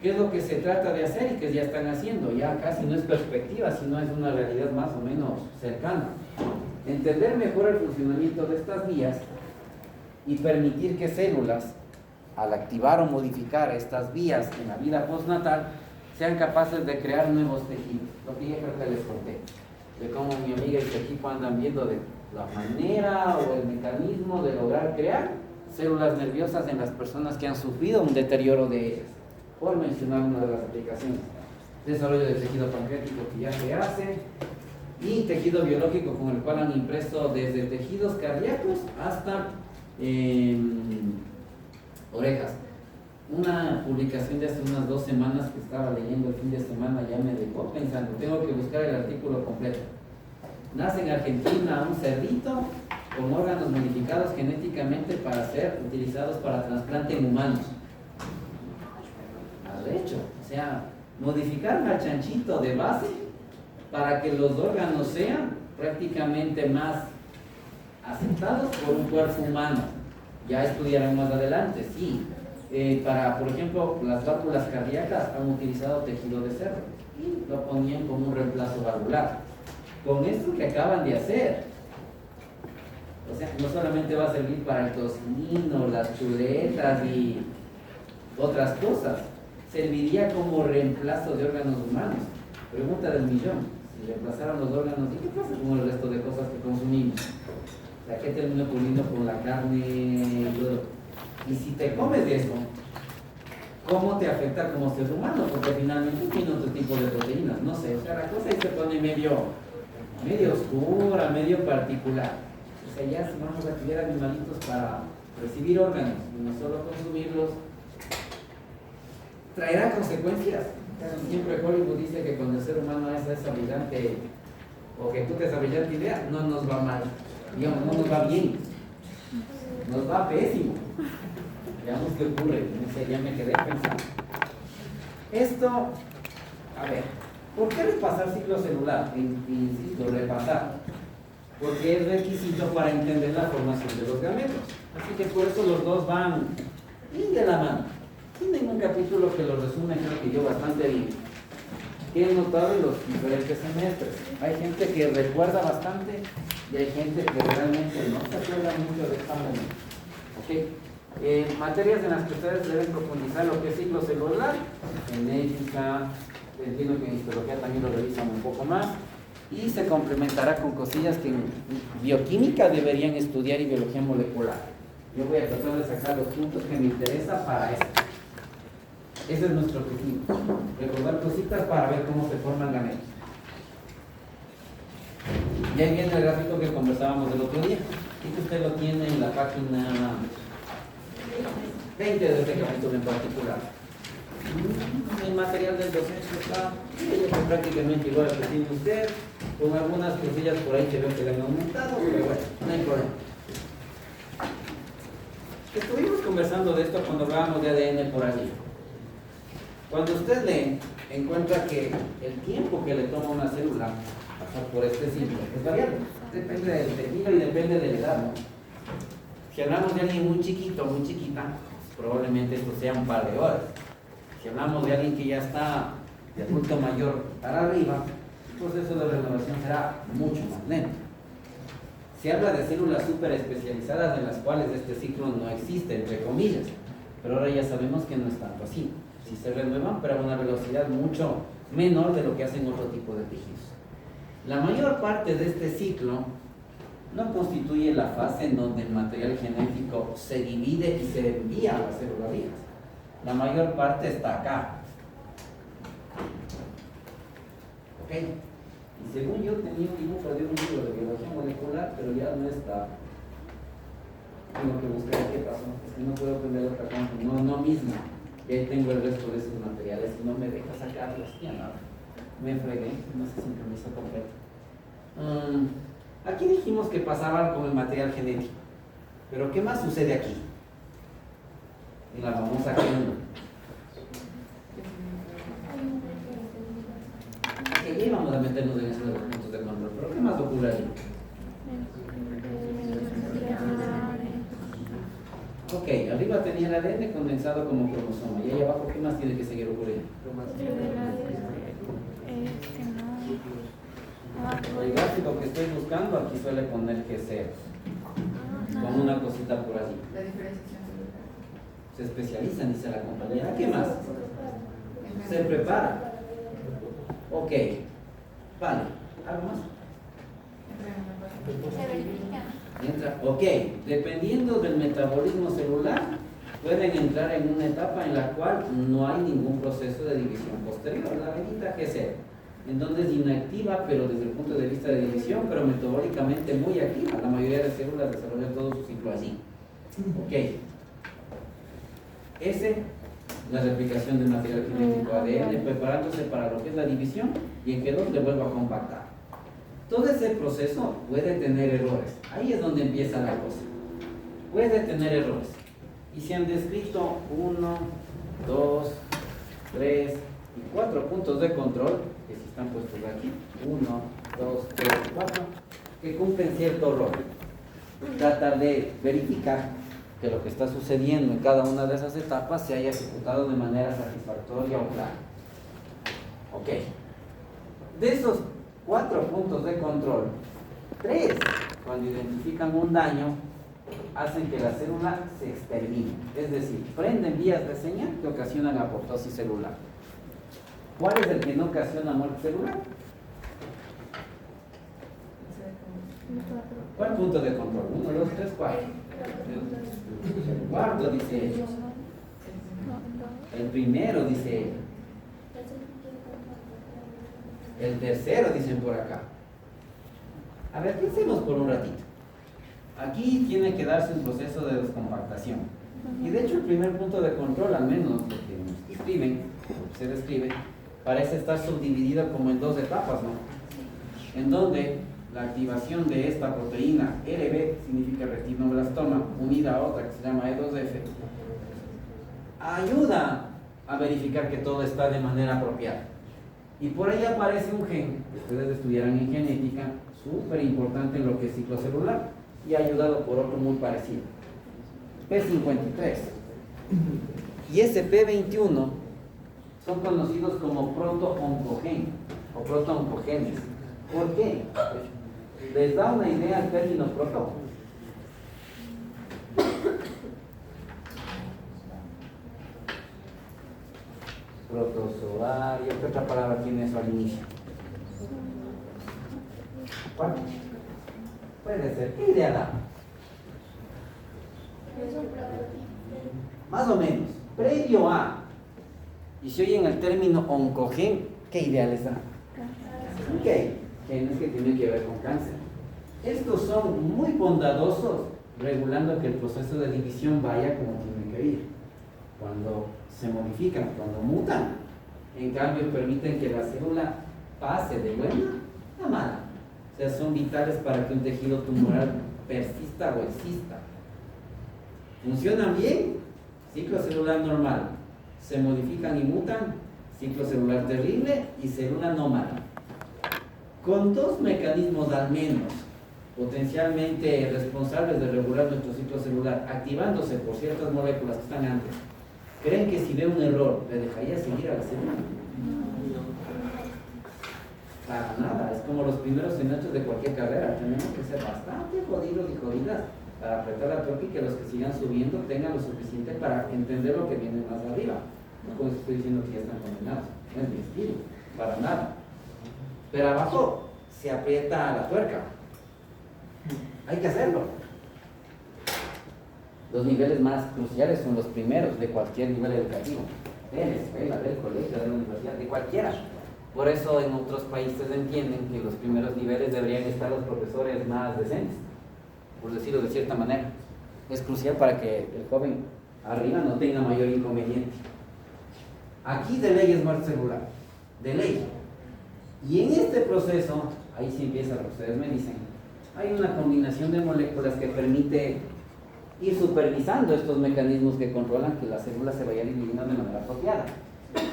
¿Qué es lo que se trata de hacer y que ya están haciendo? Ya casi no es perspectiva, sino es una realidad más o menos cercana. Entender mejor el funcionamiento de estas vías y permitir que células, al activar o modificar estas vías en la vida postnatal, sean capaces de crear nuevos tejidos. Lo que ya creo que les conté, de cómo mi amiga y su equipo andan viendo de la manera o el mecanismo de lograr crear células nerviosas en las personas que han sufrido un deterioro de ellas, por mencionar una de las aplicaciones. Desarrollo de tejido pancreático que ya se hace, y tejido biológico con el cual han impreso desde tejidos cardíacos hasta orejas. Una publicación de hace unas 2 semanas que estaba leyendo el fin de semana ya me dejó pensando, tengo que buscar el artículo completo. Nace en Argentina un cerdito con órganos modificados genéticamente para ser utilizados para trasplante en humanos. Arrecho, o sea, modificar al chanchito de base para que los órganos sean prácticamente más aceptados por un cuerpo humano. Ya estudiarán más adelante, sí. Para, por ejemplo, las válvulas cardíacas han utilizado tejido de cerdo y lo ponían como un reemplazo valvular. Con esto que acaban de hacer, o sea, no solamente va a servir para el tocino, las chuletas y otras cosas, serviría como reemplazo de órganos humanos. Pregunta del millón, si reemplazaran los órganos, ¿y qué pasa con el resto de cosas que consumimos? O sea, ¿qué termina ocurriendo con la carne y todo? Y si te comes de eso, ¿cómo te afecta como ser humano? Porque finalmente tiene otro tipo de proteínas, no sé, o sea, la cosa ahí se pone medio oscura, medio particular. O sea, ya si vamos a criar animalitos para recibir órganos y no solo consumirlos, traerá consecuencias. Siempre Hollywood dice que cuando el ser humano hace esa brillante, o que tú te esa brillante idea, no nos va mal, digamos, no nos va bien, nos va pésimo. Veamos qué ocurre, no sé, ya me quedé pensando. Esto, a ver, ¿por qué repasar ciclo celular? Insisto, repasar. Porque es requisito para entender la formación de los gametos. Así que por eso los dos van bien de la mano. Tienen un capítulo que lo resume, creo que yo bastante bien. Que he notado en los diferentes semestres. Hay gente que recuerda bastante y hay gente que realmente no se acuerda mucho de esta momento. ¿Ok? Materias en las que ustedes deben profundizar lo que es ciclo celular, genética, entiendo que en histología también lo revisan un poco más, y se complementará con cosillas que en bioquímica deberían estudiar y biología molecular. Yo voy a tratar de sacar los puntos que me interesan para esto. Ese es nuestro objetivo, recordar cositas para ver cómo se forman gametos. Y ahí viene el gráfico que conversábamos el otro día, y que usted lo tiene en la página 20 de este capítulo en particular. El material del docente está prácticamente igual al que tiene usted, con algunas cosillas por ahí que veo que le han aumentado, pero bueno, no hay problema. Estuvimos conversando de esto cuando hablábamos de ADN por allí. Cuando usted lee, encuentra que el tiempo que le toma a una célula pasar por este ciclo es variable, depende del tejido y depende de la edad, ¿no? Si hablamos de alguien muy chiquito, muy chiquita, probablemente esto sea un par de horas. Si hablamos de alguien que ya está de adulto mayor para arriba, el proceso de renovación será mucho más lento. Se habla de células súper especializadas en las cuales este ciclo no existe, entre comillas, pero ahora ya sabemos que no es tanto así. Si se renuevan, pero a una velocidad mucho menor de lo que hacen otro tipo de tejidos. La mayor parte de este ciclo no constituye la fase en donde el material genético se divide y se envía a las células hijas. La mayor parte está acá. ¿Ok? Y según yo tenía un dibujo de un libro de biología molecular, pero ya no está. Tengo que buscar qué pasó. Es que no puedo prender otra cosa. No misma. Y ahí tengo el resto de esos materiales y no me deja sacarlos. Ya nada. Me fregué. No se sincronizó completo. Aquí dijimos que pasaban con el material genético. Pero ¿qué más sucede aquí? En la famosa génoma. Aquí vamos a meternos en esos de los puntos de control. Pero ¿qué más ocurre ahí? Ok, arriba tenía el ADN condensado como cromosoma. Y ahí abajo, ¿qué más tiene que seguir ocurriendo? El gráfico que estoy buscando aquí suele poner que cero, con una cosita por allí. La diferenciación Se especializan, dice la compañera. ¿Qué más? Se prepara. Ok, vale. ¿Algo más? Se verifica. Entra. Ok, dependiendo del metabolismo celular, pueden entrar en una etapa en la cual no hay ningún proceso de división posterior. La bendita G0. En donde es inactiva, pero desde el punto de vista de división, pero metabólicamente muy activa. La mayoría de células desarrollan todo su ciclo allí. Ok. Ese la replicación del material genético ADN, preparándose para lo que es la división y en que no le vuelva a compactar. Todo ese proceso puede tener errores. Ahí es donde empieza la cosa. Puede tener errores. Y se han descrito 1, 2, 3 y 4 puntos de control, que si están puestos aquí, 1, 2, 3 y 4, que cumplen cierto rol. Tratar de verificar que lo que está sucediendo en cada una de esas etapas se haya ejecutado de manera satisfactoria o clara. Ok. De esos 4 puntos de control, 3, cuando identifican un daño, hacen que la célula se extermine. Es decir, prenden vías de señal que ocasionan apoptosis celular. ¿Cuál es el que no ocasiona muerte celular? ¿Cuál punto de control? 1, 2, 3, 4. El cuarto dice ellos. El primero dice ellos. El tercero dicen por acá. A ver, pensemos por un ratito. Aquí tiene que darse un proceso de descompactación. Y de hecho el primer punto de control, al menos lo que nos describen, lo que se describe, parece estar subdividido como en 2 etapas, ¿no? En donde la activación de esta proteína RB, significa retinoblastoma, unida a otra que se llama E2F, ayuda a verificar que todo está de manera apropiada. Y por ahí aparece un gen, que ustedes estudiarán en genética, súper importante en lo que es ciclo celular, y ayudado por otro muy parecido, P53. Y ese P21 son conocidos como proto-oncogen o proto-oncogenes. ¿Por qué? ¿Les da una idea el término proto? Protozoario, ¿qué otra palabra tiene eso al inicio? ¿Cuál? Puede ser. ¿Qué idea da? Más o menos. Previo a. Y si oyen el término oncogen, ¿qué idea les da? Ok. Genes que tienen que ver con cáncer. Estos son muy bondadosos regulando que el proceso de división vaya como tiene que ir. Cuando se modifican, cuando mutan, en cambio permiten que la célula pase de buena a mala. O sea, son vitales para que un tejido tumoral persista o exista. ¿Funcionan bien? Ciclo celular normal. Se modifican y mutan, ciclo celular terrible y célula nómada. Con 2 mecanismos al menos potencialmente responsables de regular nuestro ciclo celular, activándose por ciertas moléculas que están antes, ¿creen que si ve un error le dejaría seguir a la célula? Para nada, es como los primeros semestres de cualquier carrera, tenemos que ser bastante jodidos y jodidas para apretar la tuerca y que los que sigan subiendo tengan lo suficiente para entender lo que viene más arriba. No como estoy diciendo que ya están condenados, no es mi estilo, para nada. Pero abajo se aprieta la tuerca. Hay que hacerlo. Los niveles más cruciales son los primeros de cualquier nivel educativo, de la escuela, del colegio, de la universidad, de cualquiera. Por eso en otros países entienden que en los primeros niveles deberían estar los profesores más decentes, por decirlo de cierta manera. Es crucial para que el joven arriba no tenga mayor inconveniente. Aquí de ley es muerte celular, de ley. Y en este proceso, ahí sí empieza lo que ustedes me dicen, hay una combinación de moléculas que permite ir supervisando estos mecanismos que controlan que la célula se vaya dividiendo de manera apropiada.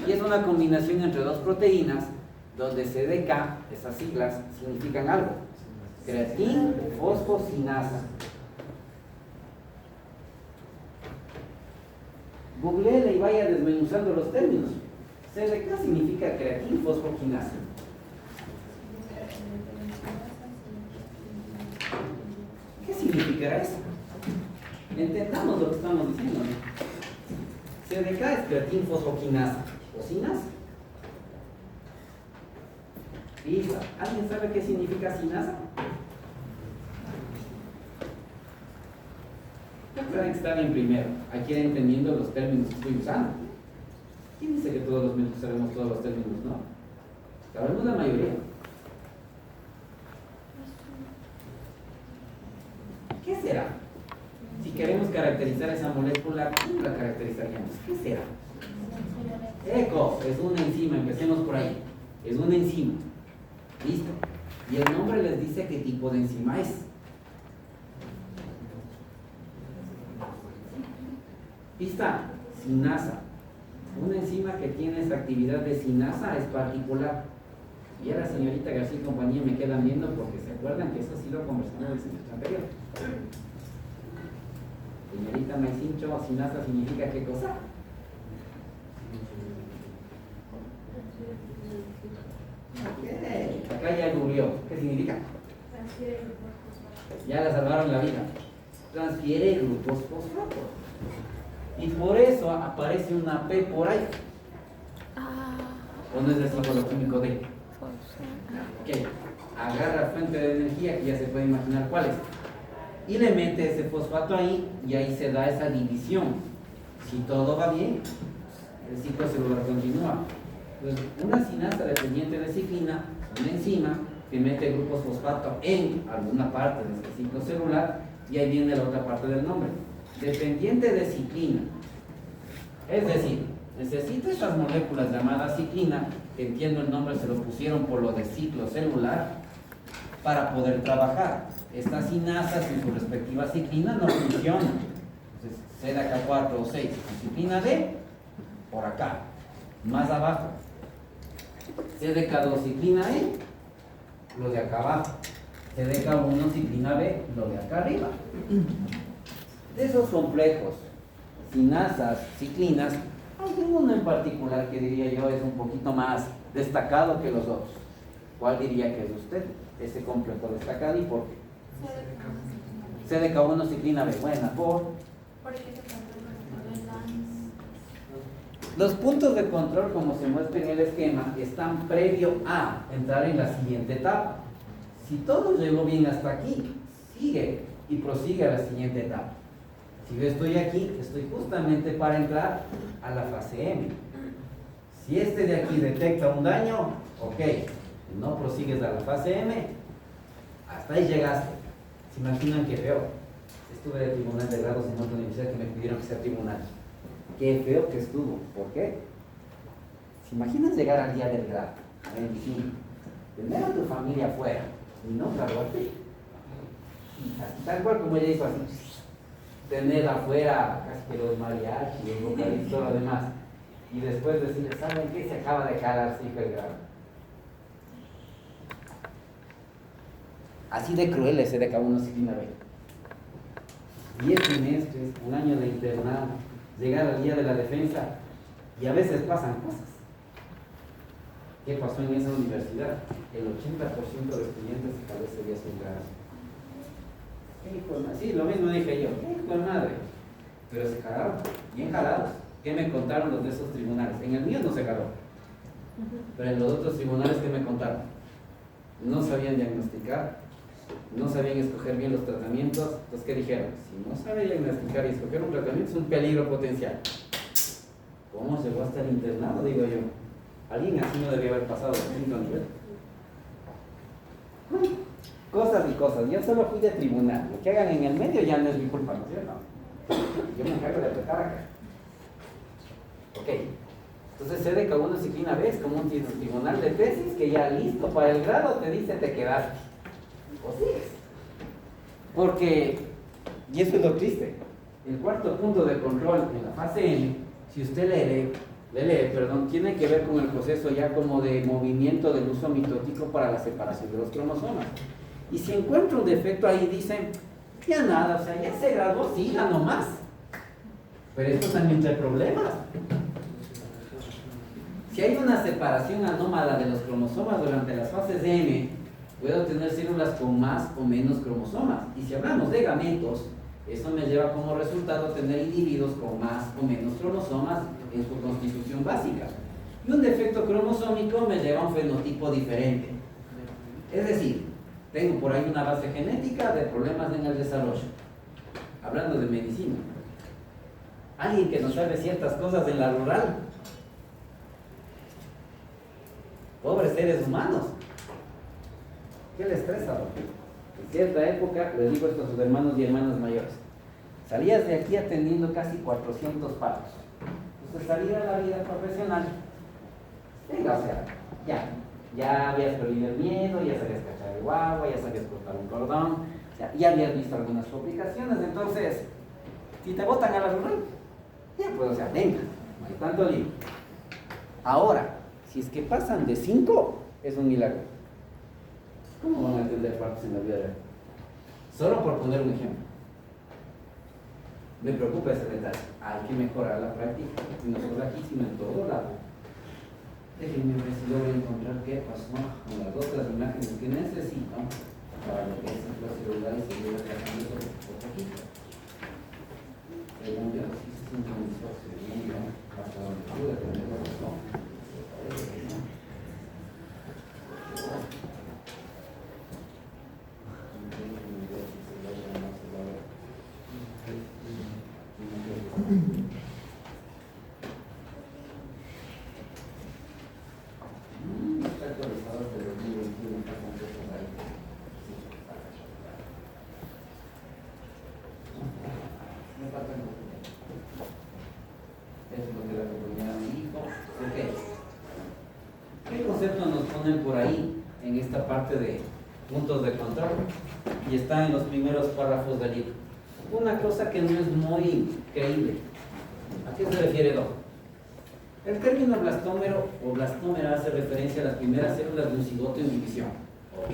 Y es una combinación entre 2 proteínas, donde CDK, esas siglas, significan algo. Creatin fosfocinasa. Googleele y vaya desmenuzando los términos. CDK significa creatin fosfocinasa. ¿Qué significará eso? Entendamos lo que estamos diciendo, ¿no? CDK es creatin fosfoquinasa. ¿Cinasa? Fija. ¿Alguien sabe qué significa cinasa? Pueden estar en primero. Aquí entendiendo los términos que estoy usando. ¿Quién dice que todos los médicos sabemos todos los términos? No. Sabemos la mayoría. ¿Qué será? Si queremos caracterizar esa molécula, ¿cómo la caracterizaríamos? ¿Qué será? Eco es una enzima, empecemos por ahí. Es una enzima. ¿Listo? Y el nombre les dice qué tipo de enzima es. Pista, sinasa. Una enzima que tiene esa actividad de sinasa es particular. Y a la señorita García y compañía me quedan viendo porque se acuerdan que eso sí lo conversamos el semestre anterior. Señorita Maicincho, sinasa significa ¿qué cosa? Acá ya googleó. ¿Qué significa? Ya la salvaron la vida. Transfiere grupos fosfatos. Y por eso aparece una P por ahí. ¿O no es el símbolo químico de? Ok. Agarra fuente de energía, que ya se puede imaginar cuál es. Y le mete ese fosfato ahí, y ahí se da esa división. Si todo va bien, el ciclo celular continúa. Entonces, una sinasa dependiente de ciclina, una enzima que mete grupos fosfato en alguna parte de ese ciclo celular, y ahí viene la otra parte del nombre. Dependiente de ciclina. Es decir, necesito estas moléculas llamadas ciclina, que entiendo el nombre, se lo pusieron por lo de ciclo celular, para poder trabajar. Estas sinasas en su respectiva ciclina no funcionan. Entonces, CDK4 o 6, con ciclina D, por acá, más abajo. CDK2, ciclina E, lo de acá abajo. CDK1, ciclina B, lo de acá arriba. De esos complejos, sinasas, ciclinas, hay uno en particular que diría yo es un poquito más destacado que los otros. ¿Cuál diría que es usted? Ese complejo destacado, ¿y por qué? CDK1, ciclina B. Buena, por... Los puntos de control, como se muestra en el esquema, están previo a entrar en la siguiente etapa. Si todo llegó bien hasta aquí, sigue y prosigue a la siguiente etapa. Si yo estoy aquí, estoy justamente para entrar a la fase M. Si este de aquí detecta un daño, ok, no prosigues a la fase M, hasta ahí llegaste. ¿Se imaginan qué feo? Estuve de tribunal de grados en otra universidad que me pidieron que sea tribunal. Qué feo que estuvo. ¿Por qué? ¿Se imaginan llegar al día del grado, a 25? Primero tu familia afuera, y no graduarte. Tal cual como ella hizo así. Tener afuera casi que los mariachis, los vocalistas, todo lo demás. Y después decirle, ¿saben qué? Se acaba de calar su hijo el grado. Así de cruel es CDK1 ciclina B. 10 semestres, un año de internado, llegar al día de la defensa, y a veces pasan cosas. ¿Qué pasó en esa universidad? El 80% de estudiantes se caló ese día su grado. Sí, lo mismo dije yo, hijo de madre. Pero se calaron, bien jalados. ¿Qué me contaron los de esos tribunales? En el mío no se caló, pero en los otros tribunales, ¿qué me contaron? No sabían diagnosticar, no sabían escoger bien los tratamientos. Entonces, ¿qué dijeron? Si no sabe diagnosticar y escoger un tratamiento, es un peligro potencial. ¿Cómo llegó hasta el internado? Digo yo. Alguien así no debía haber pasado de quinto nivel. Cosas y cosas. Yo solo fui de tribunal. Lo que hagan en el medio ya no es mi culpa, ¿no es cierto? Yo me encargo de apretar acá. Ok. Entonces CDK1 ciclina B es como un tribunal de tesis que ya listo para el grado te dice te quedaste. O sigues. Porque, y eso es lo triste, el cuarto punto de control en la fase M, si usted lee, tiene que ver con el proceso ya como de movimiento del uso mitótico para la separación de los cromosomas. Y si encuentra un defecto ahí, dicen, ya nada, o sea, ya se graduó, siga nomás. Pero esto también trae problemas. Si hay una separación anómala de los cromosomas durante las fases de M, puedo tener células con más o menos cromosomas. Y si hablamos de gametos, eso me lleva como resultado tener individuos con más o menos cromosomas en su constitución básica. Y un defecto cromosómico me lleva a un fenotipo diferente. Es decir, tengo por ahí una base genética de problemas en el desarrollo. Hablando de medicina. Alguien que no sabe ciertas cosas en la rural. Pobres seres humanos. ¿Qué les estresa? En cierta época, les digo esto a sus hermanos y hermanas mayores, salías de aquí atendiendo casi 400 partos. Entonces, salir a la vida profesional, venga, o sea, ya habías perdido el miedo, ya sabías cachar el guagua, ya sabías cortar un cordón, o sea, ya habías visto algunas complicaciones, entonces, si te botan a la rural, ya pues, o sea, venga, no hay tanto lío. Ahora, si es que pasan de 5, es un milagro. ¿Cómo van a entender partos en la vida real? Solo por poner un ejemplo. Me preocupa ese detalle. Hay que mejorar la práctica, no solo aquí, sino en todo lado. Déjenme ver si logro encontrar qué pasó con las otras imágenes que necesito para lo que es la celular y seguir trabajando sobre por aquí. Según yo, si se siente un discurso, según yo, hasta donde pude tener razón. Está actualizado hasta el 2021, está con cosas ahí. Me faltan cosas. Es lo que la comunidad me dijo. Ok. ¿Qué conceptos nos ponen por ahí en esta parte de puntos de control? Y está en los primeros párrafos del libro. Una cosa que no es muy creíble. ¿A qué se refiere, Doc? El término blastómero o blastómera hace referencia a las primeras células de un cigoto en división. Ok.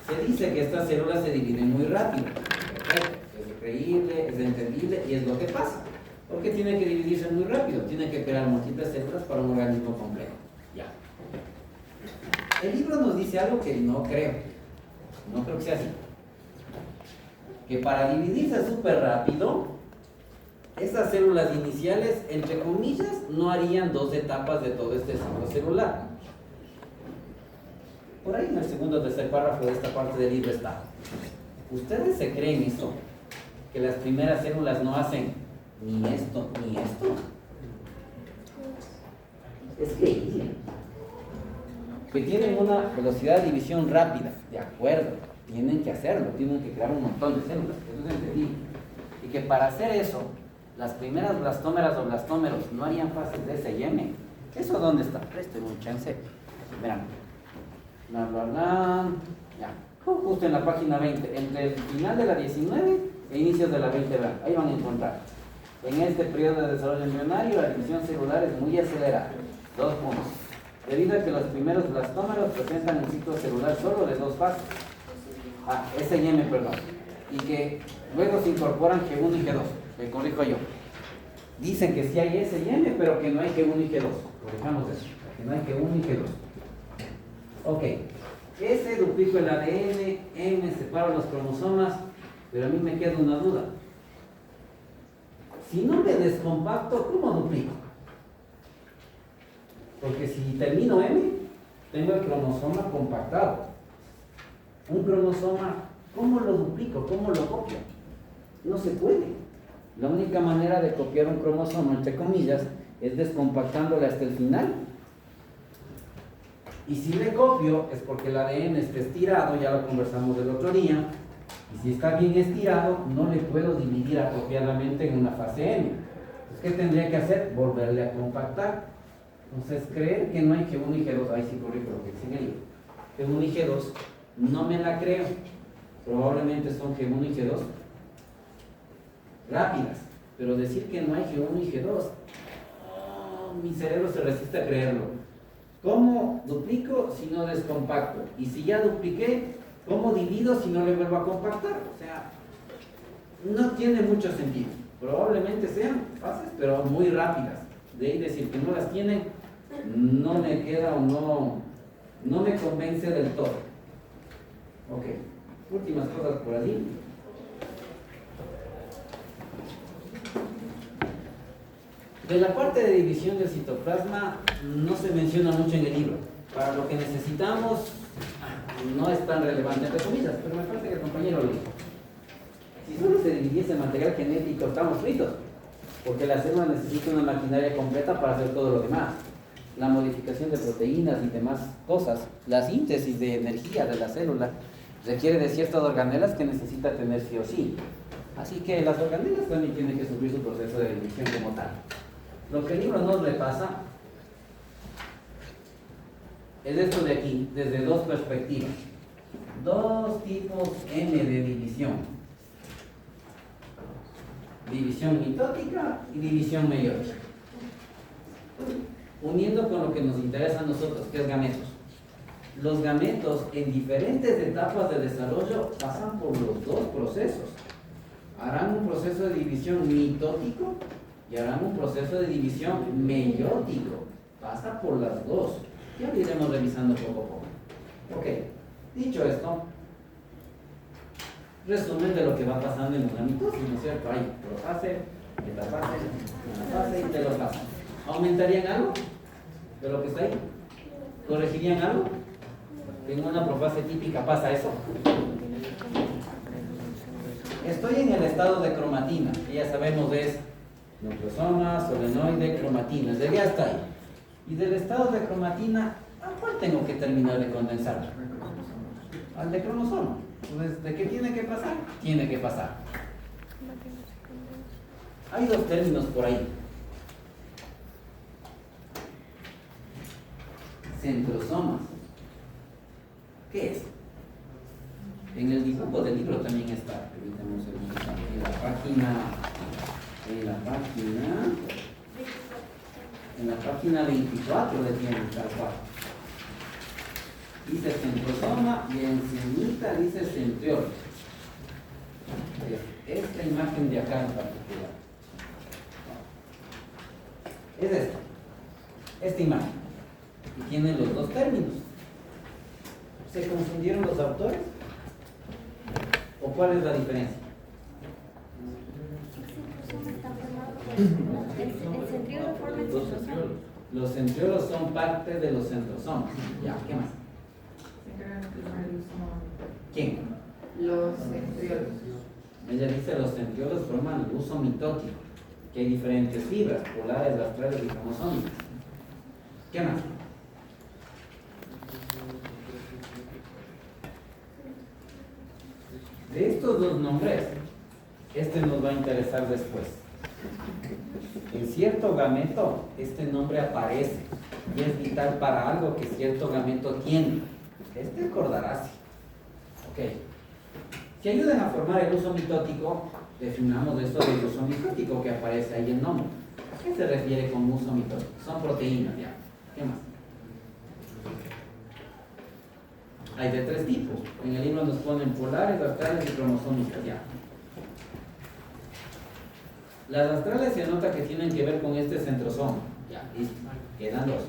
Se dice que estas células se dividen muy rápido. Perfecto. Es creíble, es entendible y es lo que pasa. ¿Por qué tiene que dividirse muy rápido? Tiene que crear múltiples células para un organismo complejo. Ya. El libro nos dice algo que no creo. No creo que sea así. Que para dividirse súper rápido, esas células iniciales, entre comillas, no harían 2 etapas de todo este ciclo celular. Por ahí en el segundo o tercer párrafo de esta parte del libro está. ¿Ustedes se creen eso? Que las primeras células no hacen ni esto ni esto. Es creíble. Que tienen una velocidad de división rápida, de acuerdo, tienen que hacerlo, tienen que crear un montón de células, eso es entendible. Y que para hacer eso, las primeras blastómeras o blastómeros no harían fases de S y M. ¿Eso dónde está? Presten un chance. Verán. Ya. Justo en la página 20, entre el final de la 19 e inicios de la 20, vean, ahí van a encontrar. En este periodo de desarrollo embrionario, la división celular es muy acelerada. 2 puntos. Debido a que los primeros blastómeros presentan un ciclo celular solo de 2 fases. S y M, perdón. Y que luego se incorporan G1 y G2. Me corrijo yo. Dicen que sí hay S y M, pero que no hay G1 y G2. Corrijamos eso. Que no hay G1 y G2. Ok. S duplico el ADN, M separo los cromosomas, pero a mí me queda una duda. Si no me descompacto, ¿cómo duplico? Porque si termino M, tengo el cromosoma compactado. Un cromosoma, ¿cómo lo duplico? ¿Cómo lo copio? No se puede. La única manera de copiar un cromosoma, entre comillas, es descompactándole hasta el final. Y si le copio, es porque el ADN está estirado, ya lo conversamos el otro día, y si está bien estirado, no le puedo dividir apropiadamente en una fase M. Entonces, ¿qué tendría que hacer? Volverle a compactar. Entonces, creer que no hay G1 y G2, ahí sí corrijo lo que dice en el libro. G1 y G2, no me la creo. Probablemente son G1 y G2 rápidas, pero decir que no hay G1 y G2, mi cerebro se resiste a creerlo. ¿Cómo duplico si no descompacto? Y si ya dupliqué, ¿cómo divido si no le vuelvo a compactar? O sea, no tiene mucho sentido. Probablemente sean fases, pero muy rápidas. De ahí decir que no las tienen, no me queda o no me convence del todo. Ok, últimas cosas por allí. De la parte de división del citoplasma no se menciona mucho en el libro. Para lo que necesitamos no es tan relevante, entre comillas, pero me parece que el compañero lo dijo. Si solo se dividiese material genético, estamos fritos, porque la célula necesita una maquinaria completa para hacer todo lo demás. La modificación de proteínas y demás cosas, la síntesis de energía de la célula, requiere de ciertas organelas que necesita tener sí o sí. Así que las organelas también tienen que sufrir su proceso de división como tal. Lo que el libro nos repasa es esto de aquí, desde dos perspectivas. Dos tipos N de división. División mitótica y división meiótica. Uniendo con lo que nos interesa a nosotros, que es gametos. Los gametos en diferentes etapas de desarrollo pasan por los dos procesos. Harán un proceso de división mitótico y harán un proceso de división meiótico. Pasa por las dos. Ya lo iremos revisando poco a poco. Ok, dicho esto, resumen de lo que va pasando en una mitosis, ¿no es cierto? Hay profase, metafase, anafase y telofase. ¿Aumentarían algo de lo que está ahí? ¿Corregirían algo? En una profase típica pasa eso. Estoy en el estado de cromatina, que ya sabemos es nucleosoma, solenoide, cromatina, llegué hasta ahí. Y del estado de cromatina, ¿a cuál tengo que terminar de condensar? Al de cromosoma. Entonces, ¿de qué tiene que pasar? Tiene que pasar. Hay dos términos por ahí. Centrosomas. ¿Qué es? En el dibujo del libro también está. Permítame un segundo. En la página 24 de tienen tal cual. Dice centrosoma y encimita dice centriol. Esta imagen de acá en particular. Es esta imagen. Y tiene los dos términos. ¿Se confundieron los autores? ¿O cuál es la diferencia? Los centriolos son parte de los centrosomas. Ya, ¿qué más? ¿Quién? Los centriolos. Ella dice los centriolos forman el uso mitótico, que hay diferentes fibras, polares, laterales y cromosómicas. ¿Qué más? De estos dos nombres, este nos va a interesar después. En cierto gameto, este nombre aparece y es vital para algo que cierto gameto tiene. Este acordarás. Ok. Si ayudan a formar el uso mitótico, definamos esto del uso mitótico que aparece ahí el nombre. ¿A qué se refiere con uso mitótico? Son proteínas, ya. ¿Qué más? Hay de tres tipos. En el libro nos ponen polares, astrales y cromosómicas, ya. Las astrales se nota que tienen que ver con este centrosoma. Ya, listo. Quedan dos.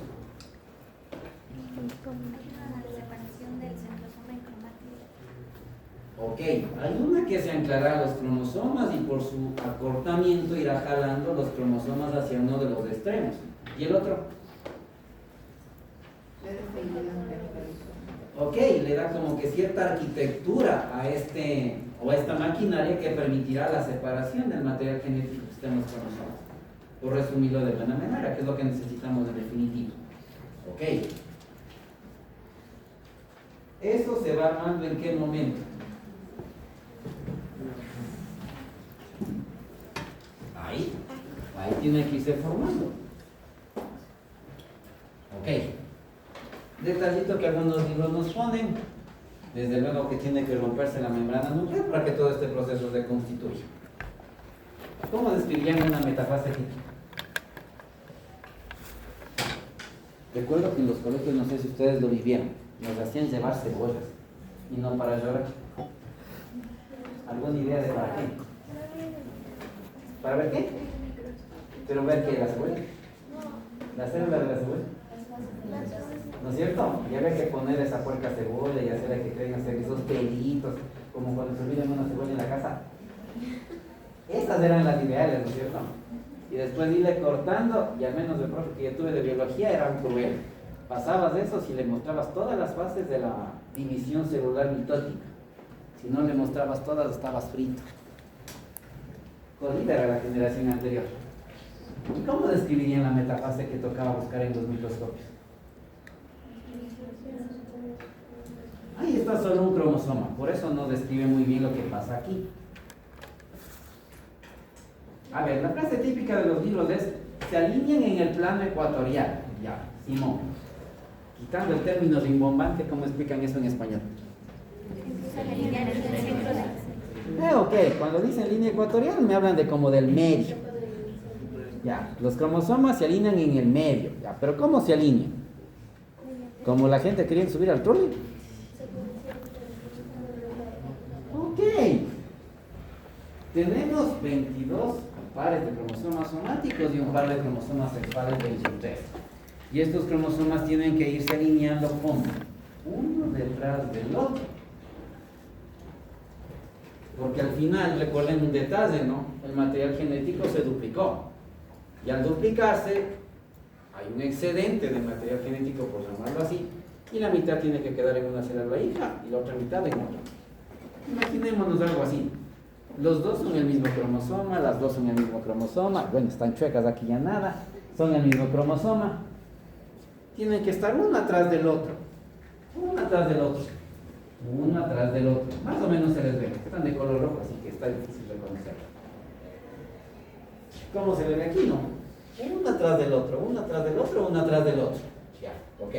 Ok, hay una que se anclará a los cromosomas y por su acortamiento irá jalando los cromosomas hacia uno de los extremos. ¿Y el otro? Ok, le da como que cierta arquitectura a esta maquinaria que permitirá la separación del material genético que está en los cromosomas. Por resumirlo de buena manera, que es lo que necesitamos en definitivo. Ok. Eso se va armando en qué momento. Ahí tiene que irse formando. Ok. Detallito que algunos libros nos ponen. Desde luego que tiene que romperse la membrana nuclear para que todo este proceso se constituya. ¿Cómo describirían una metafase típica? Recuerdo que en los colegios, no sé si ustedes lo vivieron, nos hacían llevar cebollas y no para llorar. ¿Alguna idea de para qué? ¿Para ver qué? ¿Pero ver qué? ¿La cebolla? ¿La célula de la cebolla? ¿No es cierto? Y había que poner esa puerca cebolla y hacer que creen hacer esos pelitos, como cuando se olvidan una cebolla en la casa. Esas eran las ideales, ¿no es cierto? Y después irle cortando, y al menos el profe que yo tuve de biología era un cruel. Pasabas de eso si le mostrabas todas las fases de la división celular mitótica. Si no le mostrabas todas, estabas frito. Jodida era la generación anterior. ¿Y cómo describirían la metafase que tocaba buscar en los microscopios? Ahí está solo un cromosoma, por eso no describe muy bien lo que pasa aquí. A ver, la frase típica de los libros es se alinean en el plano ecuatorial. Ya, Simón. Quitando el término rimbombante, ¿cómo explican eso en español? Ok, cuando dicen línea ecuatorial me hablan de como del medio. Ya, los cromosomas se alinean en el medio. Ya, pero ¿cómo se alinean? Como la gente quería subir al trolley. Ok. Tenemos 22 pares de cromosomas somáticos y un par de cromosomas sexuales 23. Y estos cromosomas tienen que irse alineando como uno detrás del otro. Porque al final, recuerden un detalle, ¿no? El material genético se duplicó. Y al duplicarse, hay un excedente de material genético, por llamarlo así, y la mitad tiene que quedar en una célula hija y la otra mitad en otra. Imaginémonos algo así. Los dos son el mismo cromosoma, las dos son el mismo cromosoma. Bueno, están chuecas aquí ya nada. Son el mismo cromosoma. Tienen que estar uno atrás del otro. Uno atrás del otro. Uno atrás del otro. Más o menos se les ve. Están de color rojo, así que está difícil reconocerlo. ¿Cómo se le ve aquí? No. Uno atrás del otro, uno atrás del otro, uno atrás del otro. Ya, ok.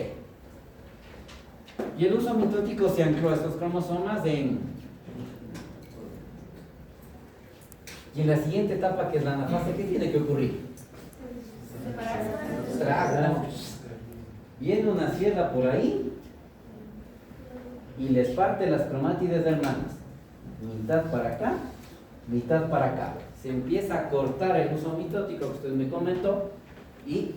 Y el uso mitótico se ancló a estos cromosomas y en la siguiente etapa, que es la anafase, ¿qué tiene que ocurrir? Traga. Viene una sierra por ahí y les parte las cromátides hermanas. Mitad para acá, mitad para acá. Se empieza a cortar el uso mitótico que usted me comentó y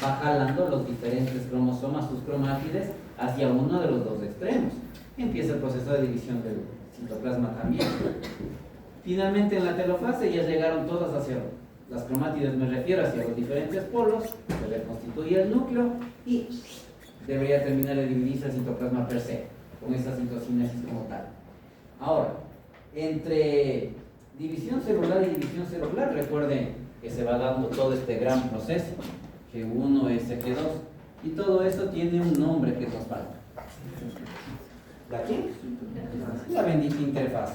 va jalando los diferentes cromosomas, sus cromátides, hacia uno de los dos extremos. Empieza el proceso de división del citoplasma también. Finalmente en la telofase ya llegaron todas hacia las cromátides, me refiero hacia los diferentes polos, se reconstituye el núcleo y debería terminar de dividirse el citoplasma per se, con esa citocinesis como tal. Ahora, entre división celular y división celular, recuerden que se va dando todo este gran proceso, G1, G2, y todo eso tiene un nombre que nos falta. ¿La qué? La bendita interfaz.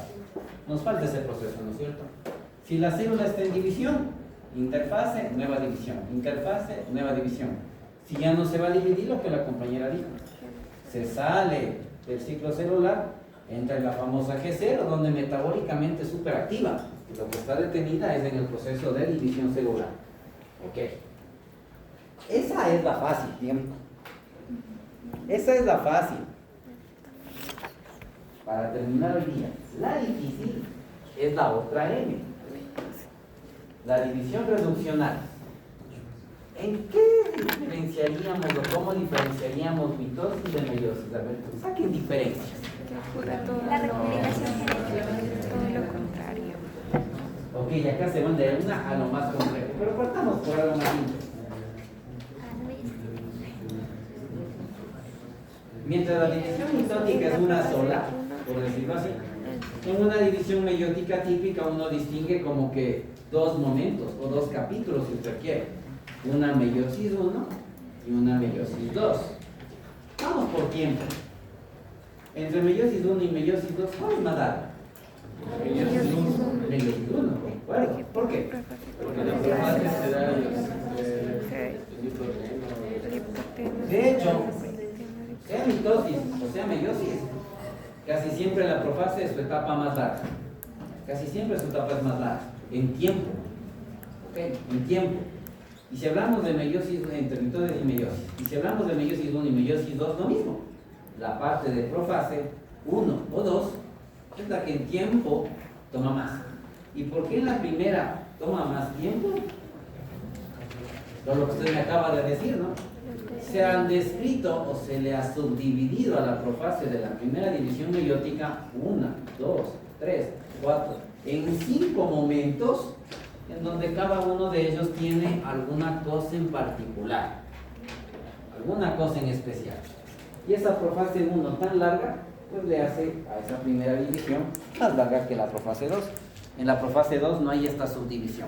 Nos falta ese proceso, ¿no es cierto? Si la célula está en división, interfase, nueva división, interfase, nueva división. Si ya no se va a dividir, lo que la compañera dijo, se sale del ciclo celular, entra en la famosa G0, donde metabólicamente es súper activa. Lo que está detenida es en el proceso de división celular. Ok. Esa es la fácil, tiempo. Esa es la fácil. Para terminar hoy día, la difícil es la otra M. La división reduccional. ¿En qué diferenciaríamos o cómo diferenciaríamos mitosis de meiosis? A ver, saquen diferencias. La recombinación genética, todo lo contrario. Ok, acá se van de una a lo más complejo, pero partamos por algo más simple. Mientras la división mitótica es una sola, por decirlo así, en una división meiótica típica uno distingue como que dos momentos o dos capítulos, si usted quiere. Una meiosis 1 y una meiosis 2. Vamos por tiempo. Entre meiosis 1 y meiosis 2, ¿cuál es más larga? Meiosis 1. Meiosis 1, ¿concuerdo? ¿Por qué? Porque la profase se da de hecho, sea mitosis o sea meiosis, casi siempre la profase es su etapa más larga. Casi siempre su etapa es más larga. En tiempo. ¿Ok? En tiempo. Y si hablamos de meiosis entre mitosis y meiosis, y si hablamos de meiosis 1 y meiosis 2, lo mismo. La parte de profase 1 o 2 es la que en tiempo toma más. ¿Y por qué en la primera toma más tiempo? Todo lo que usted me acaba de decir, ¿no? Se han descrito o se le ha subdividido a la profase de la primera división meiótica 1, 2, 3, 4, en 5 momentos en donde cada uno de ellos tiene alguna cosa en particular, alguna cosa en especial. Y esa profase 1 tan larga, pues le hace a esa primera división más larga que la profase 2. En la profase 2 no hay esta subdivisión.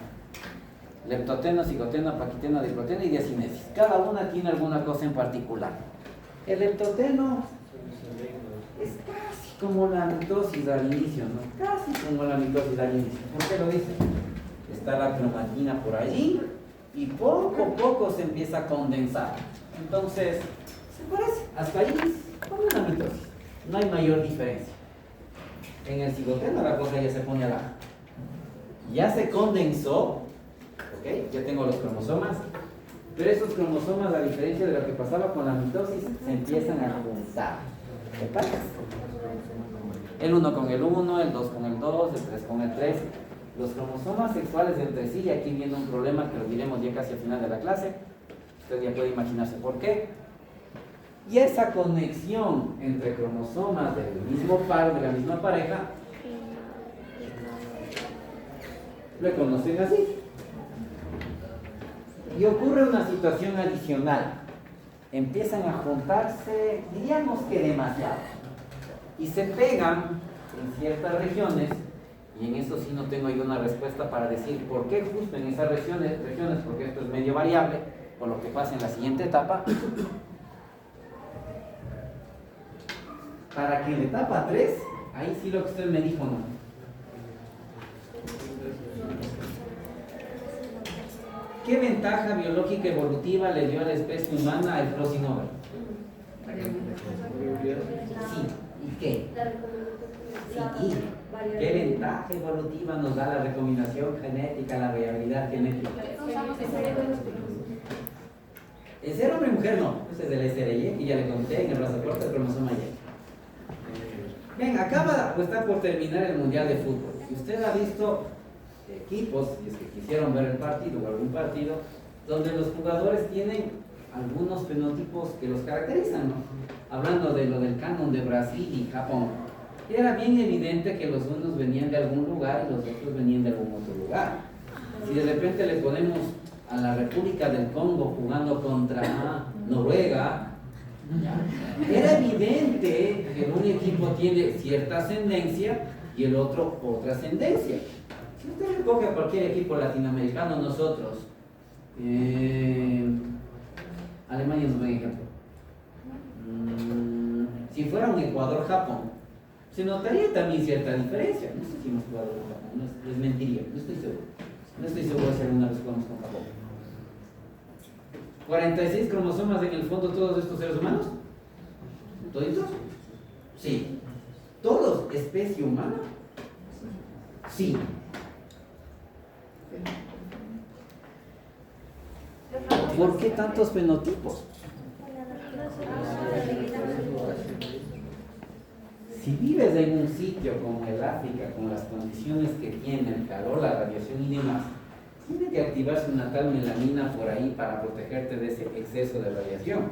Leptoteno, cicoteno, paquiteno, diploteno y diacinesis. Cada una tiene alguna cosa en particular. El leptoteno es casi como la mitosis al inicio, ¿no? Casi como la mitosis al inicio. ¿Por qué lo dice? Está la cromatina por allí y poco a poco se empieza a condensar. Entonces, se parece, hasta ahí es como una mitosis, no hay mayor diferencia. En el cigoteno la cosa ya se pone abajo. Ya se condensó, ¿ok? Ya tengo los cromosomas, pero esos cromosomas, a diferencia de lo que pasaba con la mitosis, se empiezan a juntar. ¿Qué pasa? El 1 con el 1, el 2 con el 2, el 3 con el 3. Los cromosomas sexuales entre sí, y aquí viene un problema que lo diremos ya casi al final de la clase. Usted ya puede imaginarse por qué. Y esa conexión entre cromosomas del mismo par, de la misma pareja, lo conocen así. Y ocurre una situación adicional. Empiezan a juntarse, diríamos que demasiado, y se pegan en ciertas regiones, y en eso sí no tengo yo una respuesta para decir por qué justo en esas regiones, porque esto es medio variable, por lo que pasa en la siguiente etapa. Para que en la etapa 3, ahí sí lo que usted me dijo no. ¿Qué ventaja biológica evolutiva le dio a la especie humana el Crossover? Sí, ¿y qué? Sí, ¿y qué ventaja evolutiva nos da la recombinación genética, la variabilidad genética? El ser hombre y mujer no, ese es del SRY, que ya le conté en el pasaporte del cromosoma Y. Bien, acaba o está por terminar el Mundial de Fútbol. Si usted ha visto equipos, y es que quisieron ver el partido o algún partido, donde los jugadores tienen algunos fenotipos que los caracterizan, ¿no? Hablando de lo del canon de Brasil y Japón, era bien evidente que los unos venían de algún lugar y los otros venían de algún otro lugar. Si de repente le ponemos a la República del Congo jugando contra Noruega, era evidente que un equipo tiene cierta ascendencia y el otro otra ascendencia. Si usted recoge a cualquier equipo latinoamericano, nosotros, Alemania es un buen ejemplo. Si fuera un Ecuador-Japón, se notaría también cierta diferencia. No sé si hemos jugado con Japón, les mentiría, no estoy seguro. No estoy seguro si alguna vez jugamos con Japón. 46 cromosomas en el fondo todos estos seres humanos. ¿Toditos? Sí. ¿Todos especie humana? Sí. ¿Por qué tantos fenotipos? Si vives en un sitio como el África, con las condiciones que tiene, el calor, la radiación y demás, tiene que activarse una tal melanina por ahí para protegerte de ese exceso de radiación.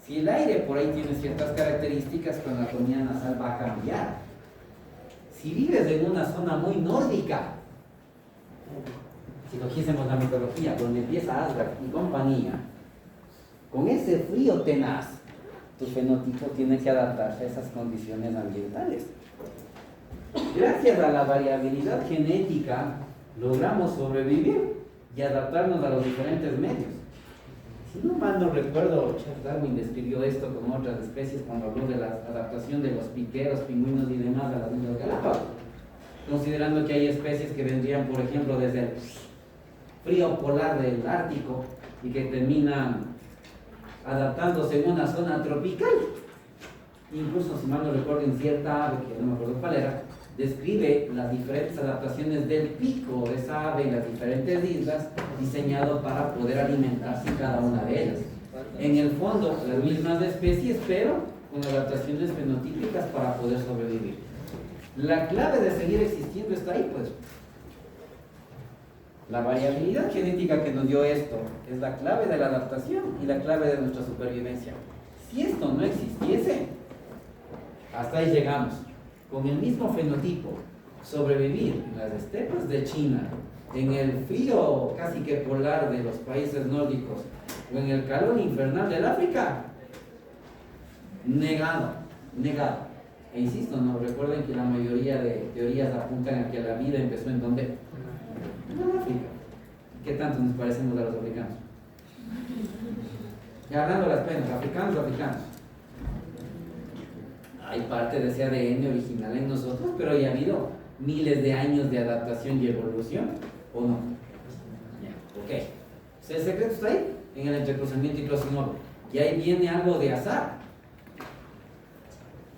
Si el aire por ahí tiene ciertas características, tu anatomía nasal va a cambiar. Si vives en una zona muy nórdica, si cogiésemos la mitología, donde empieza Asgard y compañía, con ese frío tenaz, tu fenotipo tiene que adaptarse a esas condiciones ambientales. Gracias a la variabilidad genética, logramos sobrevivir y adaptarnos a los diferentes medios. Si no mal no recuerdo, Charles Darwin describió esto con otras especies cuando habló de la adaptación de los piqueros, pingüinos y demás a las Islas Galápagos, considerando que hay especies que vendrían, por ejemplo, desde el frío polar del Ártico y que terminan adaptándose en una zona tropical. Incluso, si mal no recuerdo, en cierta ave, que no me acuerdo cuál era, describe las diferentes adaptaciones del pico de esa ave en las diferentes islas, diseñado para poder alimentarse en cada una de ellas. En el fondo, las mismas especies, pero con adaptaciones fenotípicas para poder sobrevivir. La clave de seguir existiendo está ahí, pues. La variabilidad genética que nos dio esto es la clave de la adaptación y la clave de nuestra supervivencia. Si esto no existiese, hasta ahí llegamos. Con el mismo fenotipo, sobrevivir en las estepas de China, en el frío casi que polar de los países nórdicos o en el calor infernal del África, negado. E insisto, no recuerden que la mayoría de teorías apuntan a que la vida empezó en ¿dónde? En África. ¿Qué tanto nos parecemos a los africanos? Ya hablando las penas, africanos. Hay parte de ese ADN original en nosotros, pero ya ha habido miles de años de adaptación y evolución, ¿o no? Ya, ok. El secreto está ahí, en el entrecruzamiento y crossing over. Y ahí viene algo de azar.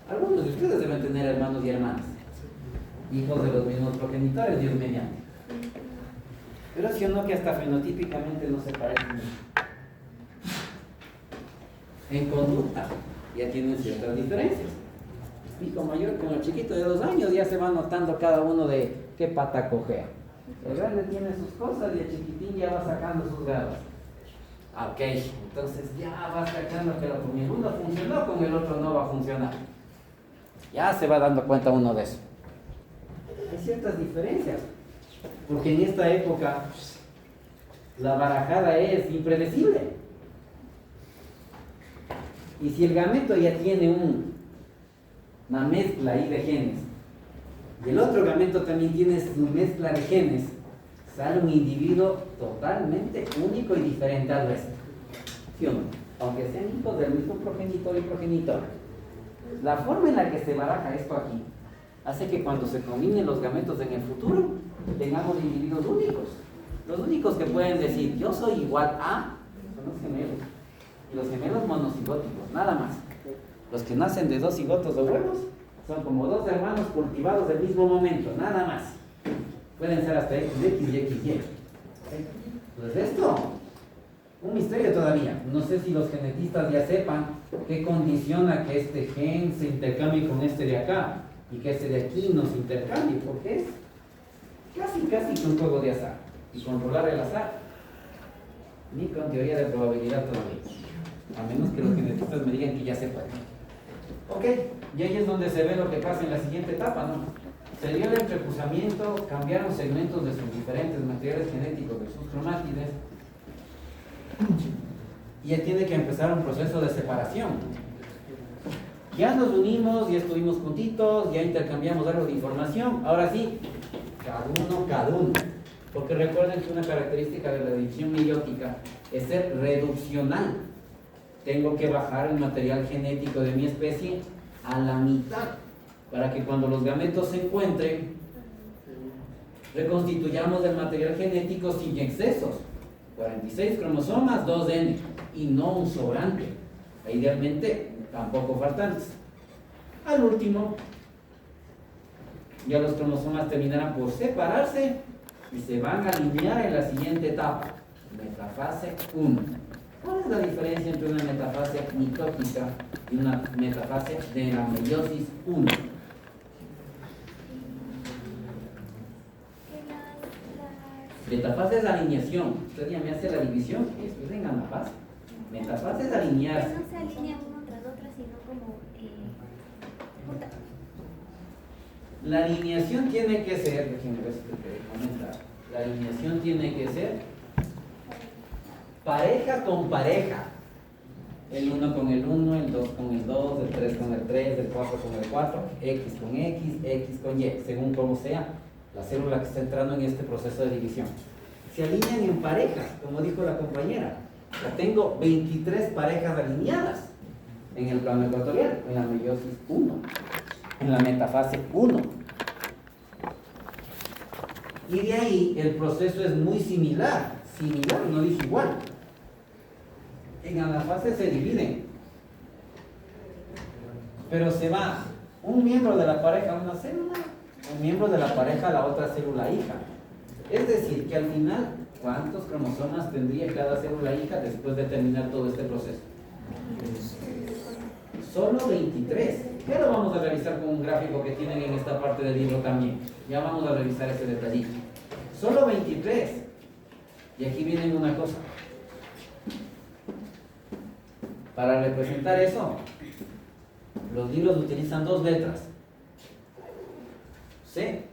Algunos de ustedes deben tener hermanos y hermanas, hijos de los mismos progenitores, Dios mediante. Pero si o no que hasta fenotípicamente no se parecen mucho. En conducta ya tienen ciertas diferencias. Mi hijo mayor con el chiquito de 2 años ya se va notando cada uno de qué pata cojea. El grande tiene sus cosas y el chiquitín ya va sacando sus garras. Ok, entonces ya va sacando que con el uno funcionó, con el otro no va a funcionar. Ya se va dando cuenta uno de eso. Hay ciertas diferencias, porque en esta época la barajada es impredecible. Y si el gameto ya tiene una mezcla ahí de genes, y el otro gameto también tiene su mezcla de genes, sale un individuo totalmente único y diferente al resto. ¿Sí o no? Aunque sean hijos del mismo progenitor y progenitora. La forma en la que se baraja esto aquí hace que cuando se combinen los gametos en el futuro tengamos individuos únicos. Los únicos que pueden decir yo soy igual a son los gemelos. Y los gemelos monocigóticos, nada más. Los que nacen de 2 cigotos de huevos son como 2 hermanos cultivados del mismo momento, nada más. Pueden ser hasta XX y XY. Entonces esto, un misterio todavía. No sé si los genetistas ya sepan qué condiciona que este gen se intercambie con este de acá y que este de aquí no se intercambie, porque es casi que un juego de azar. Y controlar el azar, ni con teoría de probabilidad todavía. A menos que los genetistas me digan que ya se puede. Ok, y ahí es donde se ve lo que pasa en la siguiente etapa, ¿no? Se dio el entrecruzamiento, cambiaron segmentos de sus diferentes materiales genéticos de sus cromátides, y ya tiene que empezar un proceso de separación. Ya nos unimos, ya estuvimos juntitos, ya intercambiamos algo de información, ahora sí, cada uno. Porque recuerden que una característica de la división meiótica es ser reduccional. Tengo que bajar el material genético de mi especie a la mitad para que cuando los gametos se encuentren reconstituyamos el material genético sin excesos. 46 cromosomas, 2N y no un sobrante. Idealmente tampoco faltantes. Al último, ya los cromosomas terminarán por separarse y se van a alinear en la siguiente etapa, metafase 1. ¿Cuál es la diferencia entre una metafase mitótica y una metafase de la meiosis 1? Metafase es alineación. Usted ya me hace la división y después venga la fase. Metafase es alinearse. No se alinea uno tras otro, sino como junta. La alineación tiene que ser, déjenme ver si te quería comentar. La alineación tiene que ser pareja con pareja. El 1 con el 1, el 2 con el 2, el 3 con el 3, el 4 con el 4, X con X, X con Y, según como sea la célula que está entrando en este proceso de división. Se alinean en parejas, como dijo la compañera. Ya tengo 23 parejas alineadas en el plano ecuatorial, en la meiosis 1, en la metafase 1. Y de ahí el proceso es muy similar, no dije igual. En anafase se dividen, pero se va un miembro de la pareja a una célula, un miembro de la pareja a la otra célula hija. Es decir, que al final, ¿cuántos cromosomas tendría cada célula hija después de terminar todo este proceso? Solo 23. Ya lo vamos a revisar con un gráfico que tienen en esta parte del libro también. Ya vamos a revisar ese detallito. Solo 23. Y aquí viene una cosa. Para representar eso, los libros utilizan 2 letras. C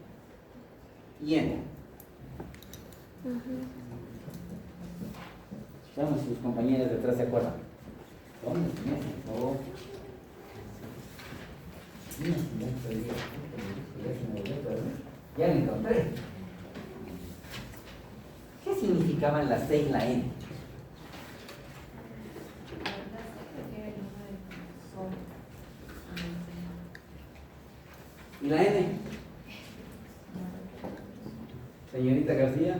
y N. Veamos si sus compañeros detrás se acuerdan. ¿Dónde? No. Ya lo encontré. ¿Qué significaban la C y la N? ¿Y la N? Señorita García.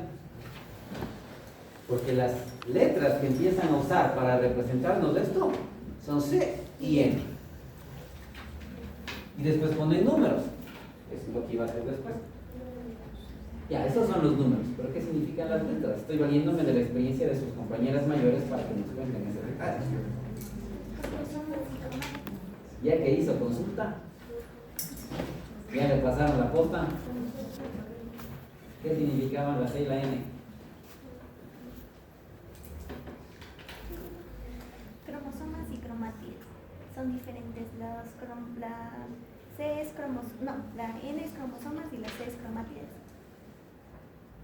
Porque las letras que empiezan a usar para representarnos esto son C y N. Y después ponen números. Eso es lo que iba a hacer después. Ya, esos son los números. ¿Pero qué significan las letras? Estoy valiéndome de la experiencia de sus compañeras mayores para que nos cuenten ese detalle. Ya que hizo consulta, ya le pasaron la posta. ¿Qué significaban la C y la N? Cromosomas y cromátides son diferentes. La C es la N es cromosomas y la C es cromátides.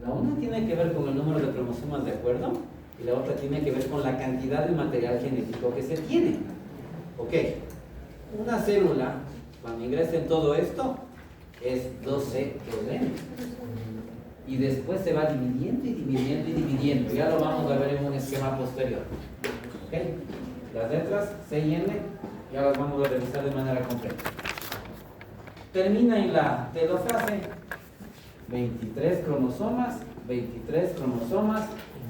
La una tiene que ver con el número de cromosomas, ¿de acuerdo? Y la otra tiene que ver con la cantidad de material genético que se tiene. Ok, una célula, cuando ingresa en todo esto, es 2C, 2N. Y después se va dividiendo y dividiendo y dividiendo. Ya lo vamos a ver en un esquema posterior. Ok, las letras C y N ya las vamos a revisar de manera completa. Termina en la telofase. 23 cromosomas,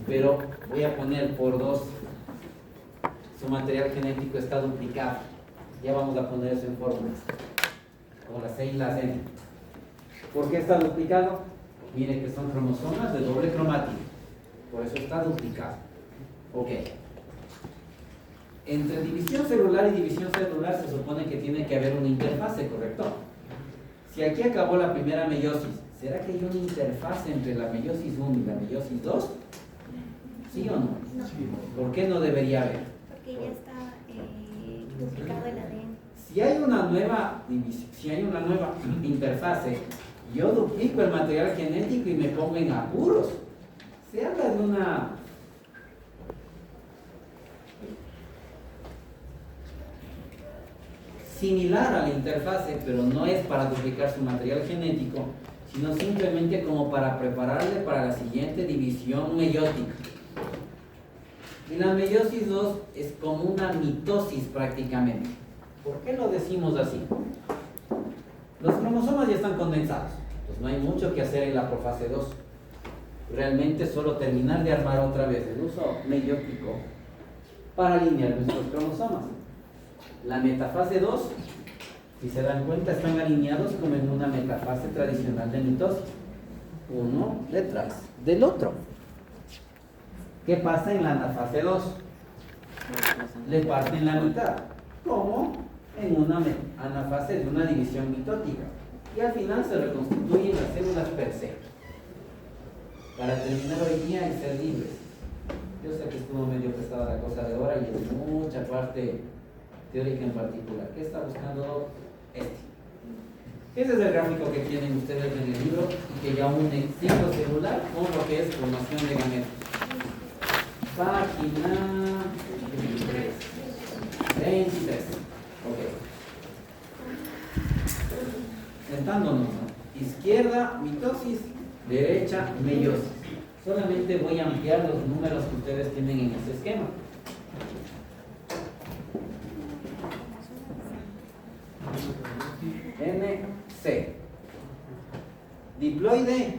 pero voy a poner por 2. Su material genético está duplicado. Ya vamos a poner eso en fórmulas, como la C y la N. ¿Por qué está duplicado? Mire que son cromosomas de doble cromátido, por eso está duplicado. Ok. Entre división celular y división celular se supone que tiene que haber una interfase, ¿correcto? Si aquí acabó la primera meiosis, ¿será que hay una interfase entre la meiosis 1 y la meiosis 2? ¿Sí o no? No. ¿Por qué no debería haber? Porque ya está duplicado el ADN. Si hay una nueva interfase, yo duplico el material genético y me pongo en apuros. Se habla de una similar a la interfase, pero no es para duplicar su material genético, sino simplemente como para prepararle para la siguiente división meiótica. Y la meiosis 2 es como una mitosis prácticamente. ¿Por qué lo decimos así? Los cromosomas ya están condensados, pues no hay mucho que hacer en la profase 2. Realmente solo terminar de armar otra vez el uso meiótico para alinear nuestros cromosomas. La metafase 2, si se dan cuenta, están alineados como en una metafase tradicional de mitosis. Uno detrás del otro. ¿Qué pasa en la anafase 2? Le parten la mitad, como en una anafase de una división mitótica. Y al final se reconstituyen las células per se. Para terminar hoy día y ser libres. Yo sé que estuvo medio pesada la cosa de ahora y es mucha parte teórica en particular. ¿Qué está buscando este? Ese es el gráfico que tienen ustedes en el libro y que ya une ciclo celular con lo que es formación de gametos. Página 23. Ok. Sentándonos, ¿no? Izquierda, mitosis, derecha, meiosis. Solamente voy a ampliar los números que ustedes tienen en ese esquema. NC. Diploide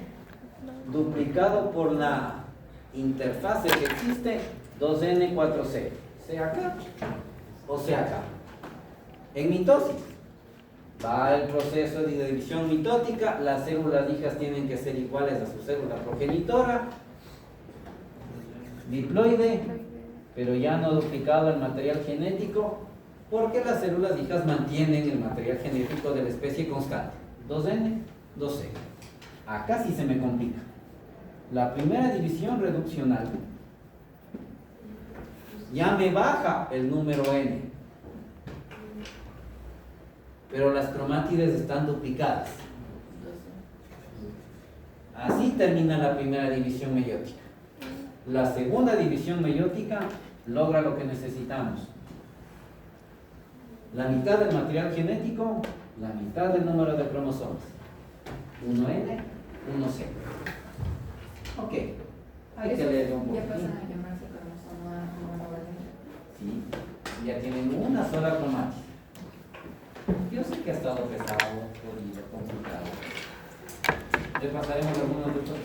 duplicado por la interfase que existe 2N4C. Sea acá o sea acá. En mitosis va el proceso de división mitótica. Las células hijas tienen que ser iguales a su célula progenitora. Diploide, pero ya no duplicado el material genético, porque las células hijas mantienen el material genético de la especie constante. 2N, 2C. Acá sí se me complica. La primera división reduccional ya me baja el número N, pero las cromátides están duplicadas. Así termina la primera división meiótica. La segunda división meiótica logra lo que necesitamos: la mitad del material genético, la mitad del número de cromosomas. 1N, 1C. Ok, hay que leerlo un Ya poquito. pasan a llamarse cromosoma monográfico. Sí, ya tienen una sola cromática. Yo sé que ha estado pesado, jodido, complicado. Le pasaremos algunos de estos.